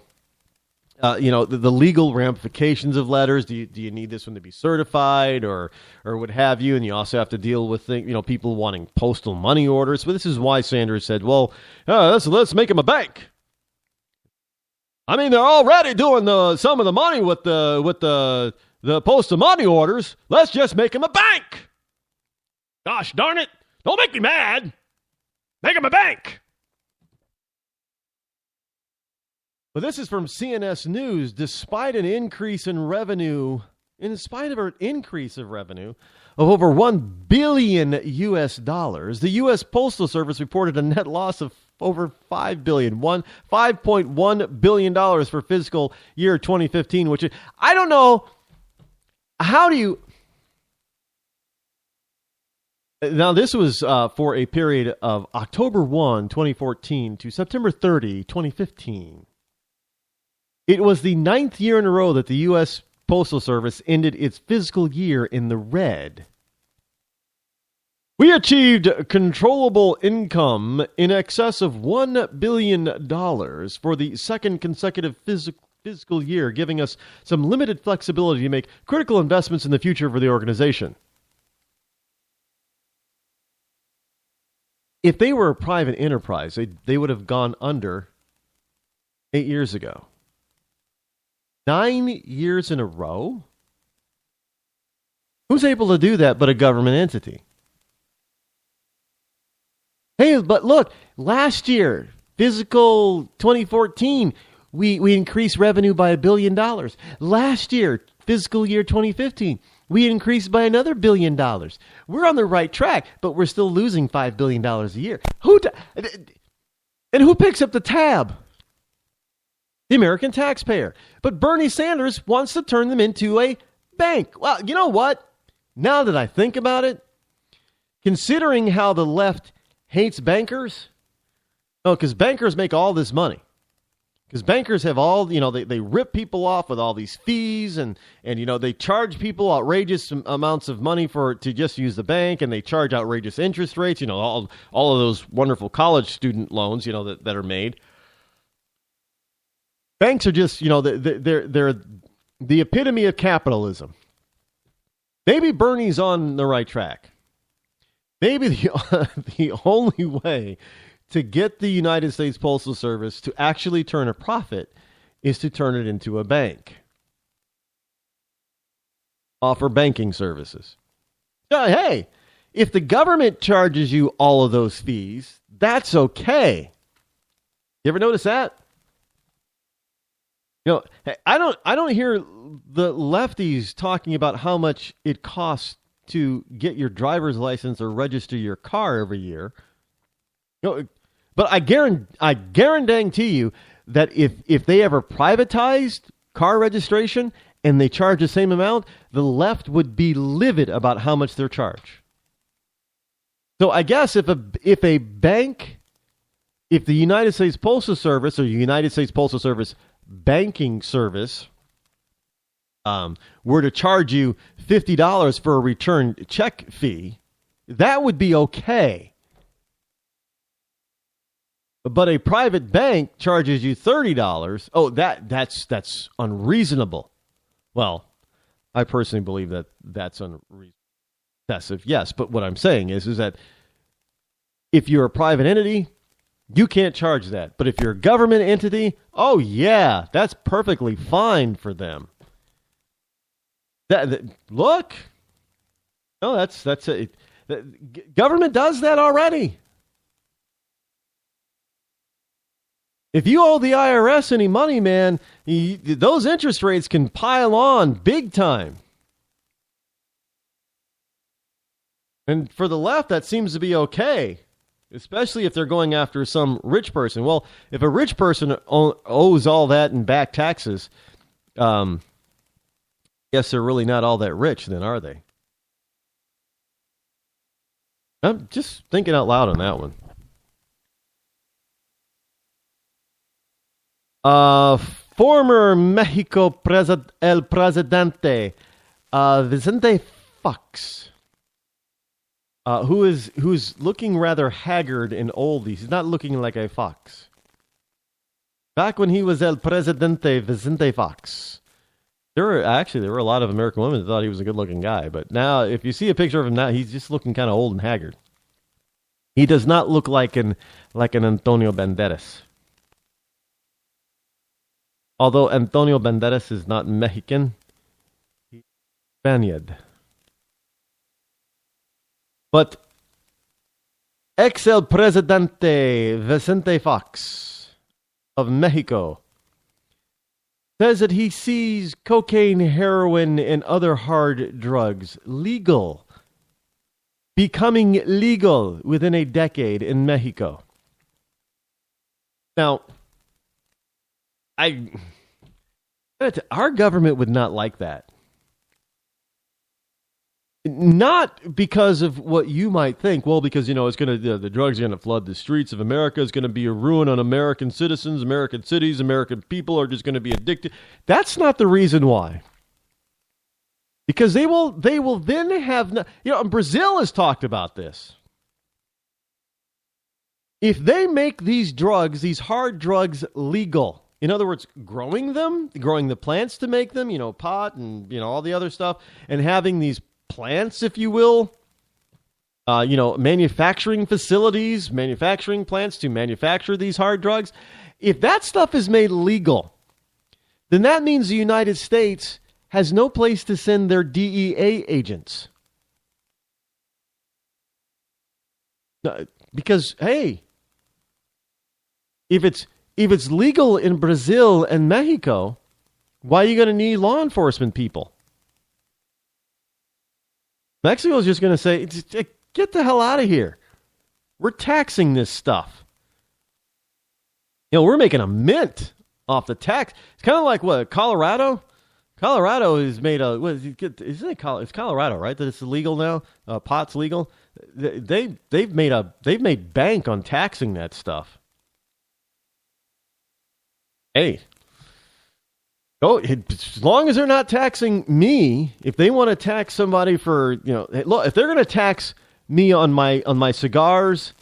legal ramifications of letters. Do you need this one to be certified or what have you? And you also have to deal with people wanting postal money orders. But this is why Sanders said, "Well, let's make them a bank." I mean, they're already doing some of the money with the postal money orders. Let's just make them a bank. Gosh darn it! Don't make me mad. Make them a bank. But this is from CNS News. Despite an increase in revenue, in spite of an increase of revenue of over $1 billion, the U.S. Postal Service reported a net loss of over $5 billion, $5.1 billion for fiscal year 2015, which I don't know. How do you... Now, this was for a period of October 1, 2014 to September 30, 2015. It was the 9th year in a row that the U.S. Postal Service ended its fiscal year in the red. We achieved controllable income in excess of $1 billion for the second consecutive fiscal year, giving us some limited flexibility to make critical investments in the future for the organization. If they were a private enterprise, they would have gone under 8 years ago. 9 years in a row? Who's able to do that but a government entity? Hey, but look, last year, fiscal 2014, we increased revenue by $1 billion. Last year, fiscal year 2015, we increased by another $1 billion. We're on the right track, but we're still losing $5 billion a year. And who picks up the tab? The American taxpayer. But Bernie Sanders wants to turn them into a bank. Well, you know what? Now that I think about it, considering how the left hates bankers, because bankers make all this money. Because bankers have all, they rip people off with all these fees and they charge people outrageous amounts of money to just use the bank, and they charge outrageous interest rates, all of those wonderful college student loans, that are made. Banks are just, they're the epitome of capitalism. Maybe Bernie's on the right track. Maybe the only way to get the United States Postal Service to actually turn a profit is to turn it into a bank. Offer banking services. Hey, if the government charges you all of those fees, that's okay. You ever notice that? I don't hear the lefties talking about how much it costs to get your driver's license or register your car every year. But I guarantee you that if they ever privatized car registration and they charge the same amount, the left would be livid about how much they're charged. So I guess if a bank, if the United States Postal Service or the United States Postal Service banking service were to charge you $50 for a return check fee, that would be okay. But a private bank charges you $30. Oh, that's unreasonable. Well, I personally believe that that's excessive. Yes, but what I'm saying is that if you're a private entity, you can't charge that. But if you're a government entity, oh yeah, that's perfectly fine for them. Look, no, that's it. Government does that already. If you owe the IRS any money, man, those interest rates can pile on big time. And for the left, that seems to be okay, especially if they're going after some rich person. Well, if a rich person owes all that in back taxes, guess they're really not all that rich then, are they? I'm just thinking out loud on that one. Former Mexico el Presidente Vicente Fox, who's looking rather haggard and old. He's not looking like a fox. Back when he was el Presidente Vicente Fox, there were a lot of American women that thought he was a good-looking guy. But now, if you see a picture of him now, he's just looking kind of old and haggard. He does not look like an Antonio Banderas. Although Antonio Banderas is not Mexican, he's Spaniard. But ex-el Presidente Vicente Fox of Mexico says that he sees cocaine, heroin, and other hard drugs becoming legal within a decade in Mexico. Now, our government would not like that. Not because of what you might think. Well, because, it's going to, the drugs are going to flood the streets of America. It's going to be a ruin on American citizens, American cities, American people are just going to be addicted. That's not the reason why. Because they will then have, Brazil has talked about this. If they make these drugs, these hard drugs, legal, in other words, growing the plants to make them, pot and, all the other stuff, and having these plants, if you will, manufacturing facilities, manufacturing plants to manufacture these hard drugs. If that stuff is made legal, then that means the United States has no place to send their DEA agents. Because, hey, if it's legal in Brazil and Mexico, why are you going to need law enforcement people? Mexico is just going to say, get the hell out of here. We're taxing this stuff. We're making a mint off the tax. It's kind of like what, Colorado? Colorado is made a, it's Colorado, right? That it's illegal now? Pot's legal. They've made bank on taxing that stuff. Hey, as long as they're not taxing me, if they want to tax somebody for, look, if they're going to tax me on my cigars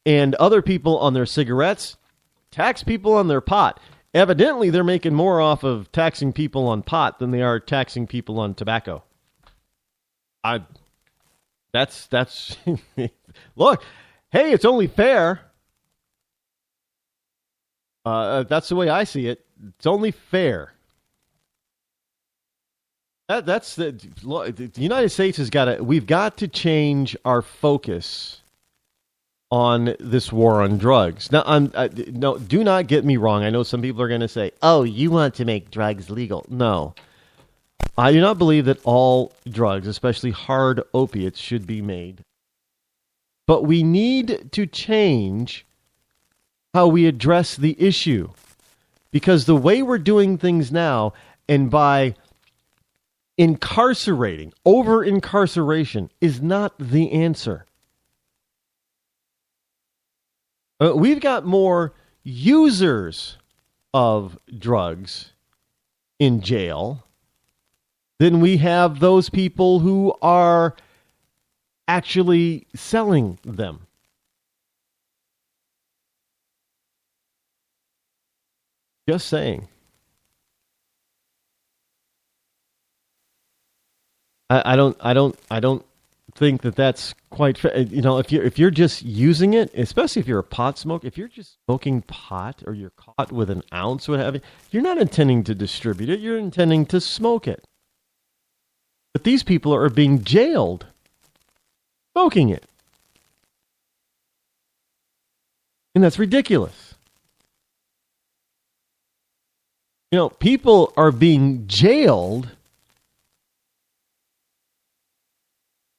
and other people on their cigarettes, tax people on their pot. Evidently, they're making more off of taxing people on pot than they are taxing people on tobacco. That's look, hey, it's only fair. That's the way I see it. It's only fair. The United States we've got to change our focus on this war on drugs. Now, no, do not get me wrong. I know some people are going to say, "Oh, you want to make drugs legal?" No, I do not believe that all drugs, especially hard opiates, should be made. But we need to change how we address the issue, because the way we're doing things now, and by over-incarceration is not the answer. We've got more users of drugs in jail than we have those people who are actually selling them. Just saying. I don't think that that's quite fair. If you're just using it, especially if you're a pot smoker, if you're just smoking pot or you're caught with an ounce, what have you, you're not intending to distribute it. You're intending to smoke it. But these people are being jailed smoking it, and that's ridiculous. People are being jailed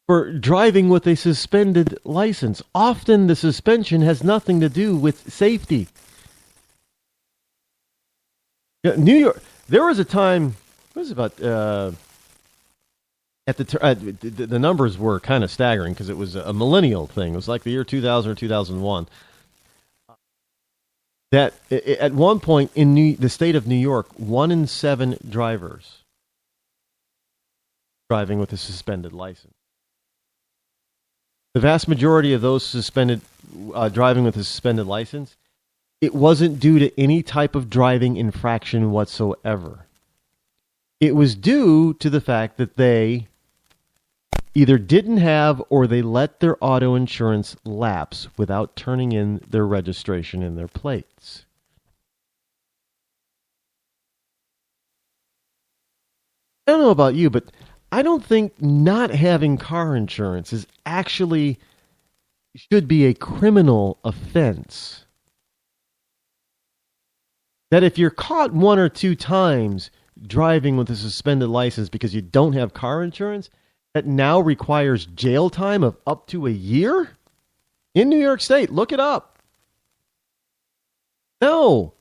for driving with a suspended license. Often the suspension has nothing to do with safety. New York, there was a time, what was it about, the numbers were kind of staggering because it was a millennial thing. It was like the year 2000 or 2001. That at one point in the state of New York, 1 in 7 drivers driving with a suspended license. The vast majority of those driving with a suspended license, it wasn't due to any type of driving infraction whatsoever. It was due to the fact that they either didn't have or they let their auto insurance lapse without turning in their registration and their plates. I don't know about you, but I don't think not having car insurance should be a criminal offense. That if you're caught 1 or 2 times driving with a suspended license because you don't have car insurance, that now requires jail time of up to a year? In New York State, look it up. No.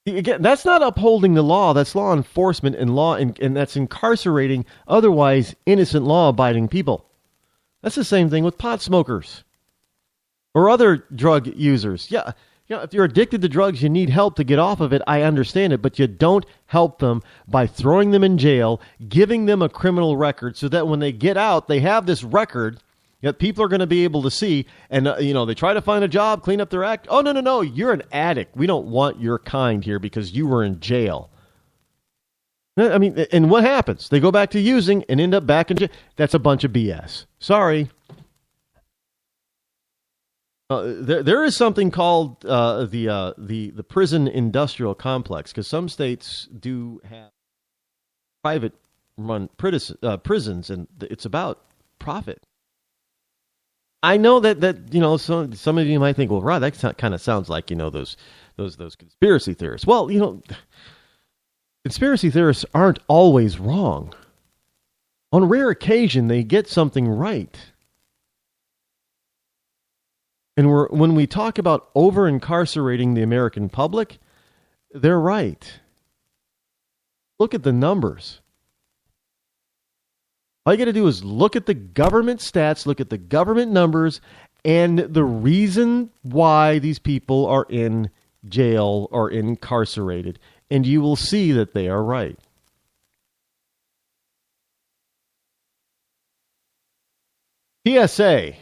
Again, that's not upholding the law. That's law enforcement and and that's incarcerating otherwise innocent law-abiding people. That's the same thing with pot smokers or other drug users. Yeah, if you're addicted to drugs, you need help to get off of it. I understand it, but you don't help them by throwing them in jail, giving them a criminal record so that when they get out, they have this record that people are going to be able to see, and they try to find a job, clean up their act. Oh, no, you're an addict. We don't want your kind here because you were in jail. I mean, and what happens? They go back to using and end up back in jail. That's a bunch of BS. Sorry. There is something called the prison industrial complex, because some states do have private run prisons, and it's about profit. I know that some of you might think, well, Rod, that kind of sounds like those conspiracy theorists. Well, conspiracy theorists aren't always wrong. On rare occasion, they get something right. And when we talk about over-incarcerating the American public, they're right. Look at the numbers. All you got to do is look at the government stats, look at the government numbers, and the reason why these people are in jail or incarcerated, and you will see that they are right. TSA.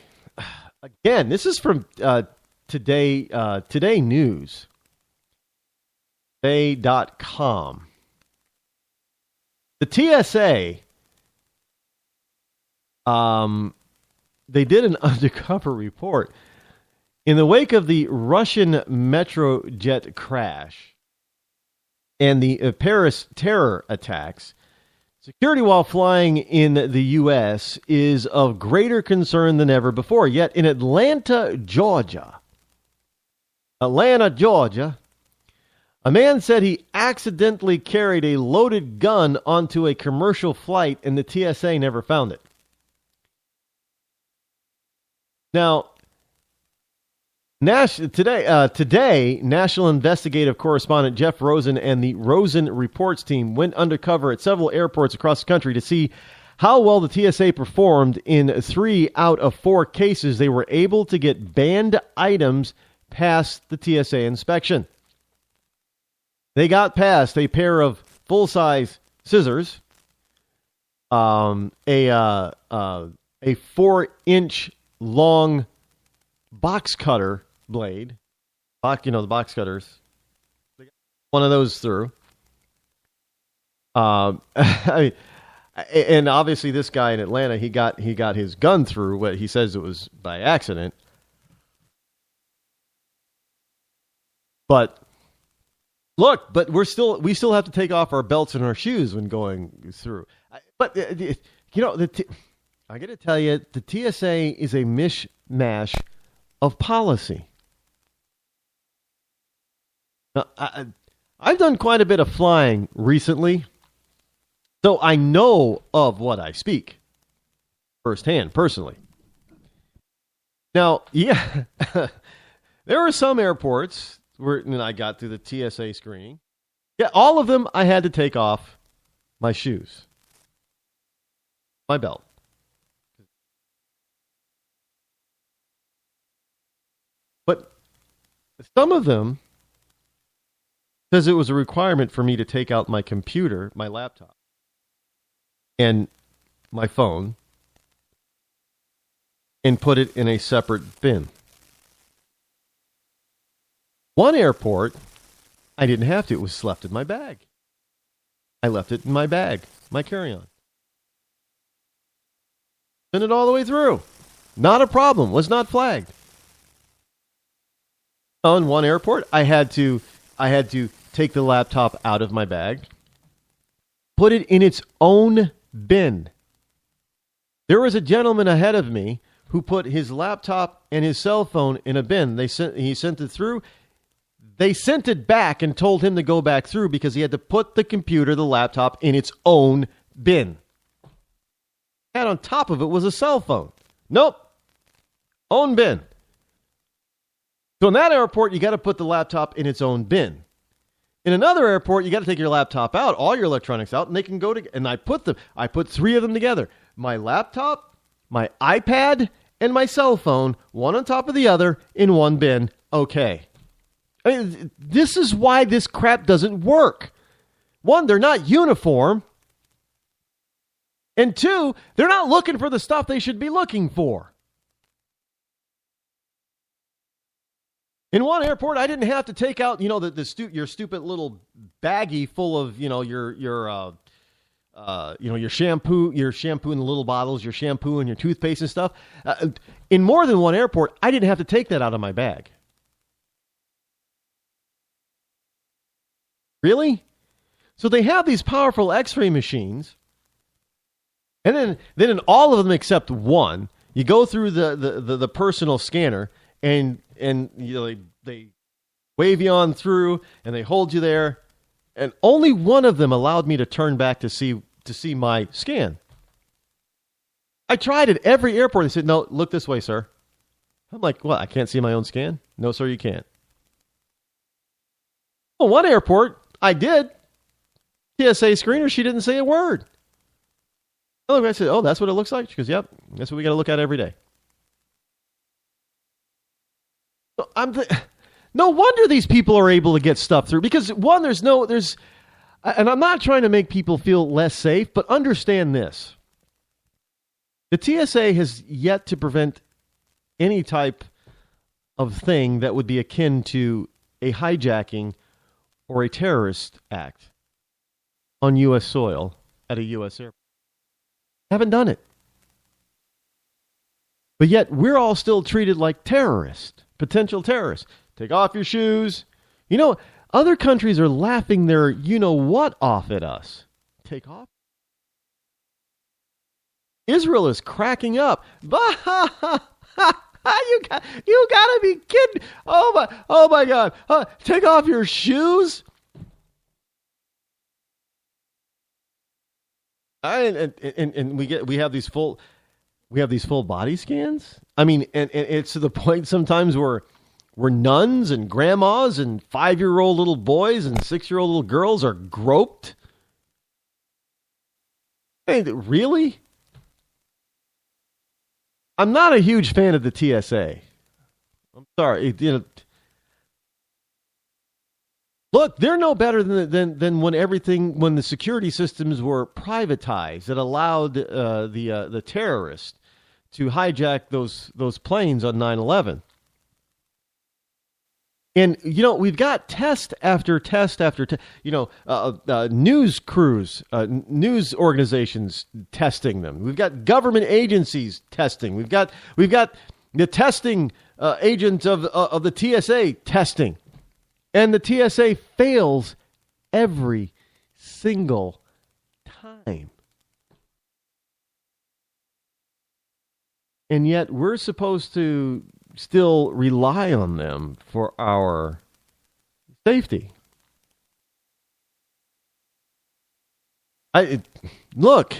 Again, this is from Today News. Today.com. The TSA, they did an undercover report. In the wake of the Russian Metrojet crash and the Paris terror attacks, security while flying in the U.S. is of greater concern than ever before. Yet in Atlanta, Georgia, a man said he accidentally carried a loaded gun onto a commercial flight and the TSA never found it. Now, today, National Investigative Correspondent Jeff Rosen and the Rosen Reports team went undercover at several airports across the country to see how well the TSA performed. In 3 out of 4 cases, they were able to get banned items past the TSA inspection. They got past a pair of full-size scissors, a 4-inch long box cutter blade, the box cutters. One of those through. And obviously, this guy in Atlanta, he got his gun through. What he says it was by accident, but. Look, but we still have to take off our belts and our shoes when going through. But I got to tell you, the TSA is a mishmash of policy. Now, I've done quite a bit of flying recently, so I know of what I speak firsthand, personally. Now, yeah, there are some airports where I got through the TSA screening. Yeah, all of them I had to take off my shoes, my belt. But some of them, because it was a requirement for me to take out my computer, my laptop, and my phone, and put it in a separate bin. One airport, I didn't have to. It was left in my bag. I left it in my bag, my carry-on. Sent it all the way through. Not a problem. Was not flagged. On one airport, I had to take the laptop out of my bag, put it in its own bin. There was a gentleman ahead of me who put his laptop and his cell phone in a bin. He sent it through. They sent it back and told him to go back through because he had to put the computer, the laptop, in its own bin. And on top of it was a cell phone. Nope. Own bin. So in that airport, you got to put the laptop in its own bin. In another airport, you got to take your laptop out, all your electronics out, and they can go to. And I put 3 of them together: my laptop, my iPad, and my cell phone, one on top of the other, in one bin. Okay. I mean, this is why this crap doesn't work. 1, they're not uniform. And 2, they're not looking for the stuff they should be looking for. In one airport, I didn't have to take out, your stupid little baggie full of, your shampoo in the little bottles, your shampoo and your toothpaste and stuff. In more than one airport, I didn't have to take that out of my bag. Really? So they have these powerful X-ray machines, and then in all of them except one, you go through the personal scanner, and they wave you on through, and they hold you there, and only one of them allowed me to turn back to see my scan. I tried at every airport. They said, "No, look this way, sir." I'm like, "What? I can't see my own scan?" "No, sir, you can't." Well, one airport, I did. TSA screener, she didn't say a word. I said, "Oh, that's what it looks like?" She goes, "Yep, that's what we got to look at every day." So no wonder these people are able to get stuff through, because one, and I'm not trying to make people feel less safe, but understand this. The TSA has yet to prevent any type of thing that would be akin to a hijacking or a terrorist act on U.S. soil at a U.S. airport. Haven't done it. But yet we're all still treated like terrorists, potential terrorists. Take off your shoes. Other countries are laughing their you-know-what off at us. Take off. Israel is cracking up. You got to be kidding. Oh my God. Take off your shoes? And we have these full body scans. I mean, and it's to the point sometimes where nuns and grandmas and 5-year-old little boys and 6-year-old little girls are groped. Hey, really? I'm not a huge fan of the TSA. I'm sorry. Look, they're no better than when the security systems were privatized that allowed the terrorists to hijack those planes on 9/11. And we've got test after test after test. News crews, news organizations testing them. We've got government agencies testing. We've got the testing agents of the TSA testing. And the TSA fails every single time. And yet we're supposed to still rely on them for our safety. Look,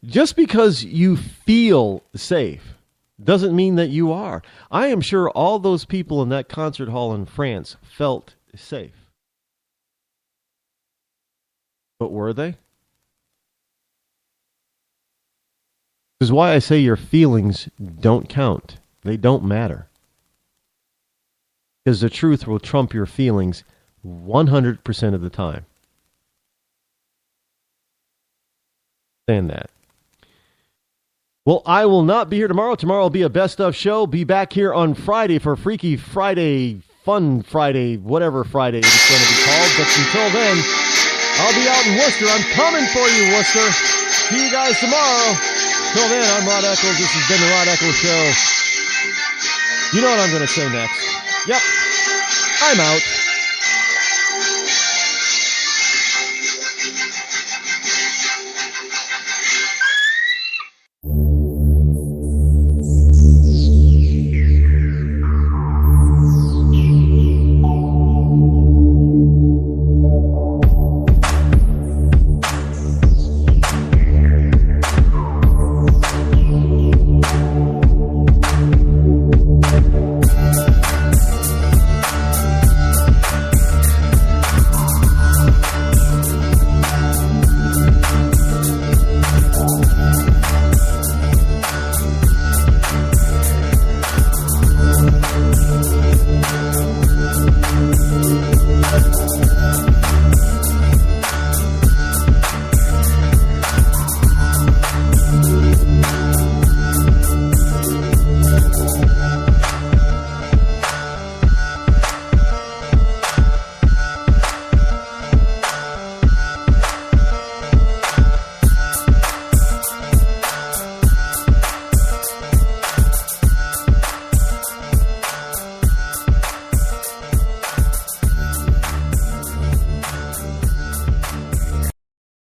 just because you feel safe doesn't mean that you are. I am sure all those people in that concert hall in France felt safe. But were they? This is why I say your feelings don't count. They don't matter. Because the truth will trump your feelings 100% of the time. Understand that. Well, I will not be here tomorrow. Tomorrow will be a best of show. Be back here on Friday for Freaky Friday, Fun Friday, whatever Friday it's going to be called. But until then, I'll be out in Worcester. I'm coming for you, Worcester. See you guys tomorrow. Till then, I'm Rod Eccles. This has been the Rod Eccles Show. You know what I'm going to say next. Yep. I'm out.